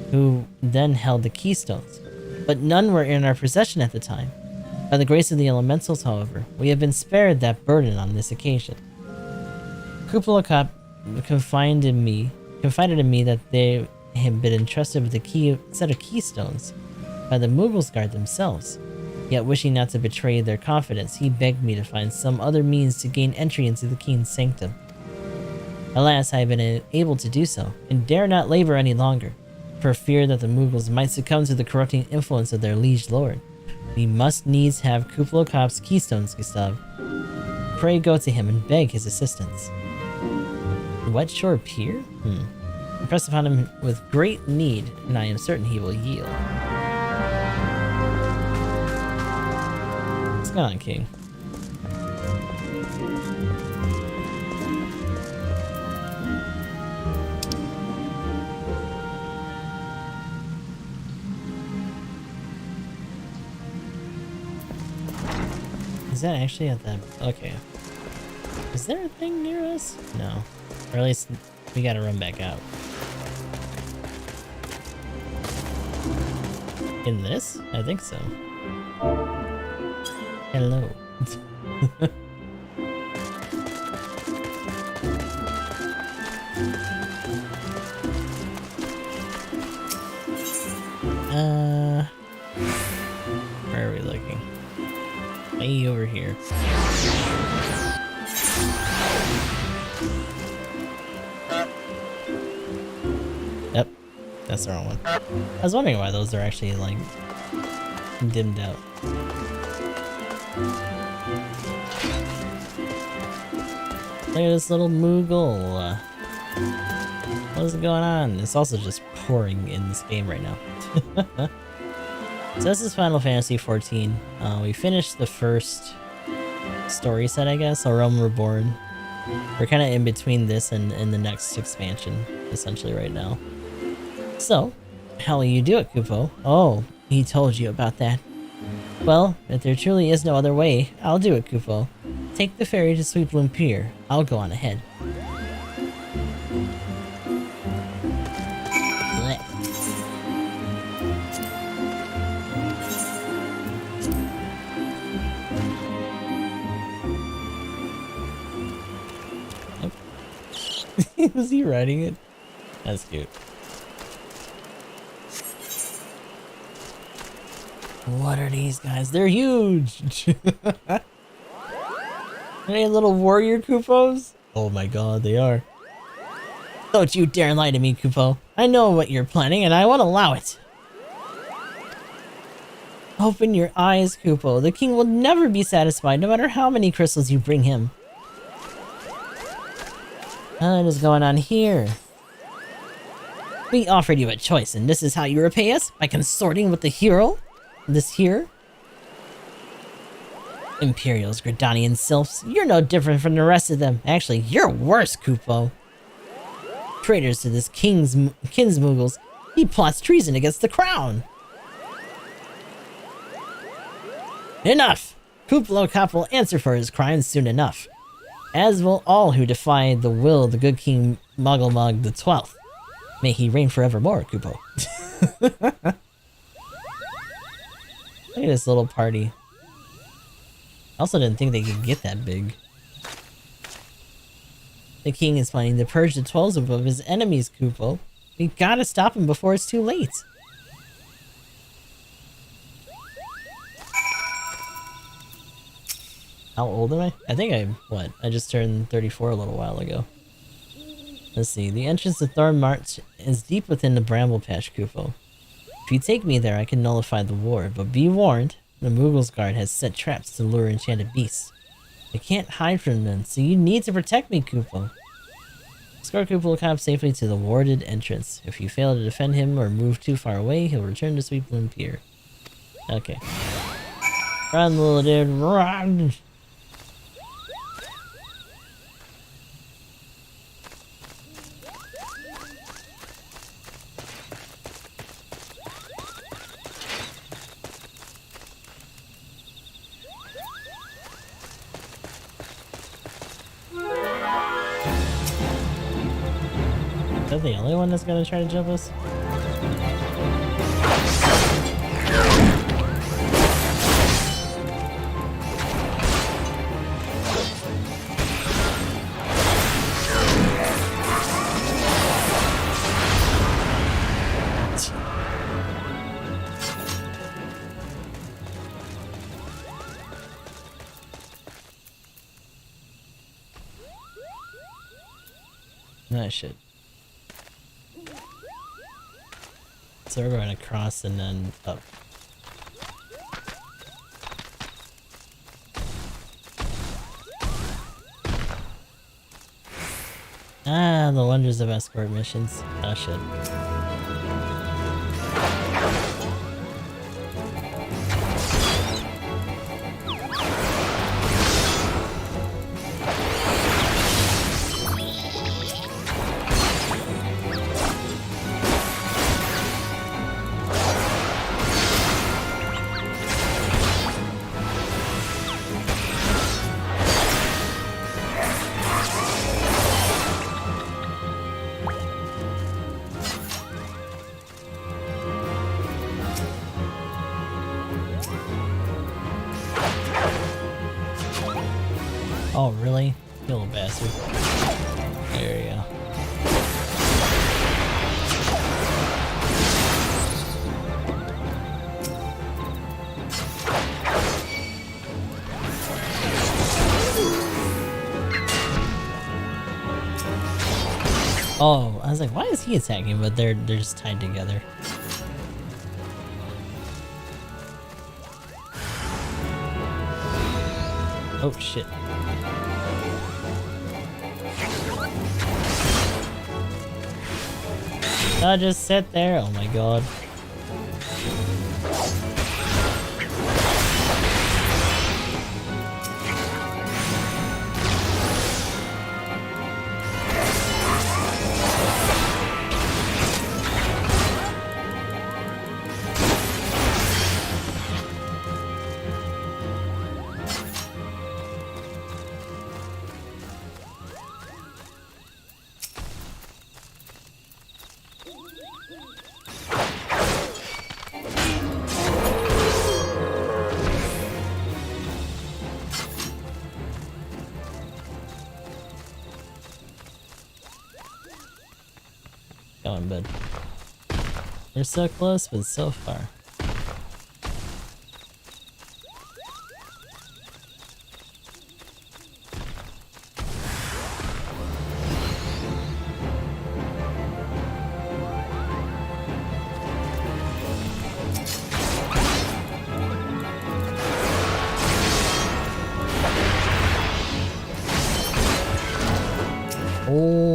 who then held the keystones, but none were in our possession at the time. By the grace of the elementals, however, we have been spared that burden on this occasion. Kuplokop confided in me that they had been entrusted with a set of keystones by the Muggles themselves. Yet wishing not to betray their confidence, he begged me to find some other means to gain entry into the king's sanctum. Alas, I have been able to do so, and dare not labor any longer, for fear that the Muggles might succumb to the corrupting influence of their liege lord. We must needs have Kuplokop's keystones, Gustav. Pray go to him and beg his assistance. Wet Shore Pier? Impress upon him with great need, and I am certain he will yield. What's going on, King? Is that actually at that? Okay. Is there a thing near us? No. Or at least we gotta run back out. In this? I think so. Hello. Where are we looking? Way over here. Yep, that's the wrong one. I was wondering why those are actually like dimmed out. Look at this little Moogle. What is going on? It's also just pouring in this game right now. So this is Final Fantasy XIV. We finished the first story set, I guess, A Realm Reborn. We're kind of in between this and the next expansion, essentially, right now. So, how will you do it, Kupo? Oh, he told you about that. Well, if there truly is no other way, I'll do it, Kupo. Take the ferry to Sweetbloom Pier. I'll go on ahead. Blech. Was he riding it? That's cute. What are these guys? They're huge! Are they little warrior Kupos? Oh my god, they are. Don't you dare lie to me, Kupo. I know what you're planning and I won't allow it. Open your eyes, Kupo. The king will never be satisfied, no matter how many crystals you bring him. What is going on here? We offered you a choice, and this is how you repay us? By consorting with the hero? This here? Imperials, Gridanian sylphs, you're no different from the rest of them. Actually, you're worse, Kupo. Traitors to this kinsmoogles. He plots treason against the crown. Enough! Kuplo Kop will answer for his crimes soon enough. As will all who defy the will of the good King Muggle the 12th. May he reign forevermore, Kupo. Look at this little party. I also didn't think they could get that big. The king is planning to purge the 12s of his enemies, Kupo. We gotta stop him before it's too late. How old am I? I think I just turned 34 a little while ago. Let's see, the entrance to Thorn March is deep within the Bramble Patch, Kupo. If you take me there, I can nullify the ward, but be warned, the Moogle's guard has set traps to lure enchanted beasts. I can't hide from them, so you need to protect me, Kupo. Escort Kupo Kop safely to the warded entrance. If you fail to defend him or move too far away, he'll return to Sweet Bloom Pier. Okay. Run, little dude, run! Is that the only one that's gonna try to jump us? Ah, shit. So we're going across and then up. Ah, the wonders of escort missions. Oh shit. Oh, really? You little bastard. There you go. Oh, I was like, why is he attacking? But they're just tied together. Oh shit. I'll just sit there. Oh my god. Going, bud. They're so close, but so far.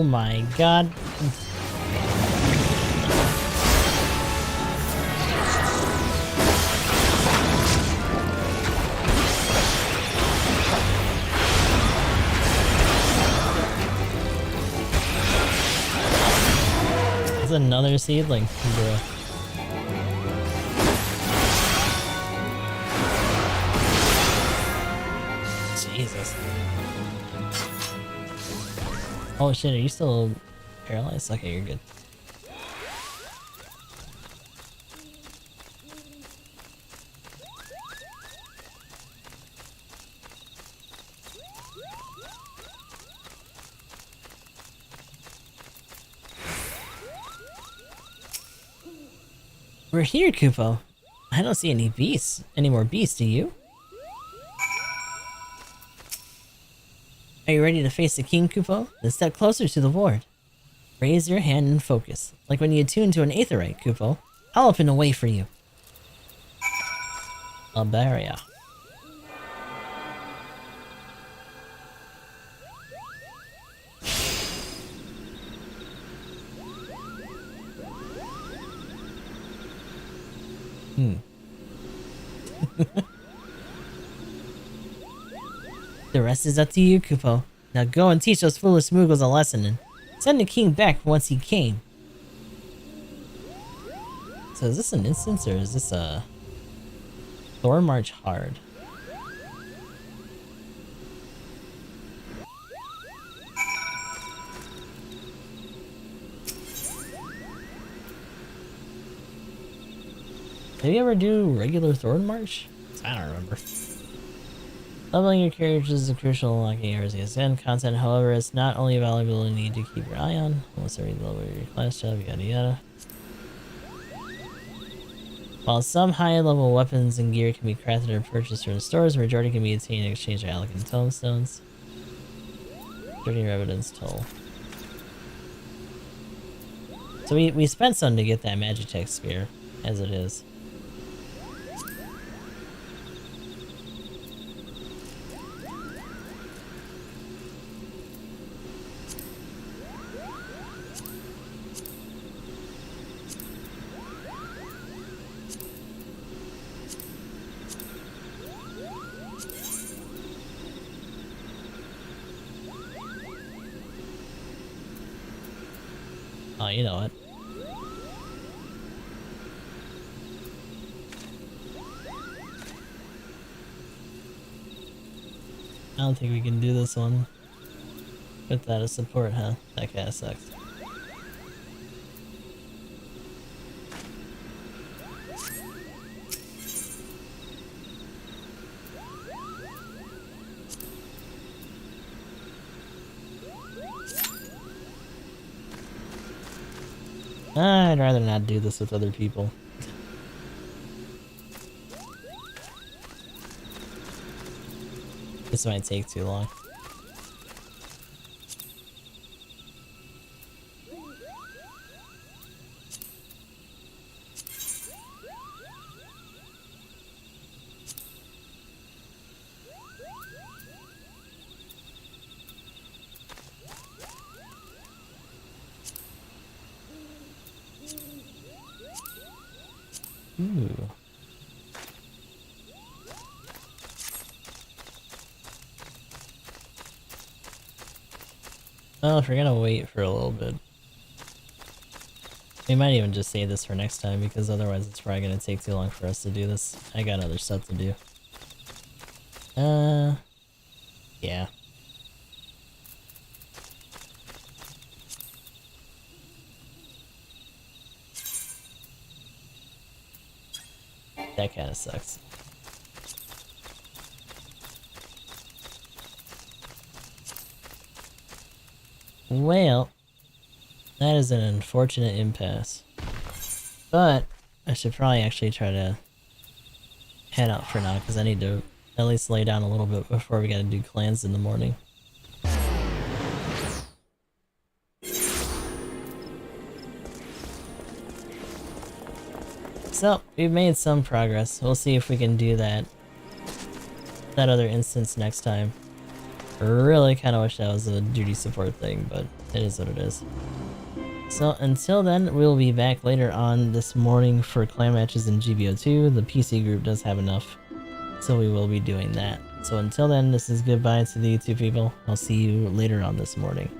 my god. Is another seedling, bro. Jesus. Oh shit, are you still paralyzed? Okay, you're good. We're here, Kupo. I don't see any beasts. Any more beasts, do you? Are you ready to face the king, Kupo? Then step closer to the ward. Raise your hand and focus. Like when you attune to an aetherite, Kupo. I'll open a way for you. Albaria. The rest is up to you, Kupo. Now go and teach those foolish Moogles a lesson and send the king back once he came. So is this an instance or is this a Thor March Hard? Did you ever do regular Thorn March? I don't remember. Leveling your characters is crucial in unlocking RCSN content, however, it's not only a valuable you need to keep your eye on, unless every level of your class job, yada yada. While some high-level weapons and gear can be crafted or purchased from stores, the majority can be obtained in exchange for Alec and tomestones. 30 evidence toll. So we spent some to get that Magitech spear, as it is. Oh, you know what? I don't think we can do this one without a support, huh? That kinda sucks. I'd rather not do this with other people. This might take too long. Ooh. Well, if we're gonna wait for a little bit, we might even just save this for next time because otherwise it's probably gonna take too long for us to do this. I got other stuff to do. Yeah. That kinda sucks. Well, that is an unfortunate impasse. But I should probably actually try to head out for now because I need to at least lay down a little bit before we gotta do clans in the morning. So, we've made some progress. We'll see if we can do that other instance next time. Really kind of wish that was a duty support thing, but it is what it is. So until then, we'll be back later on this morning for clan matches in GBO2. The PC group does have enough, so we will be doing that. So until then, this is goodbye to the YouTube people. I'll see you later on this morning.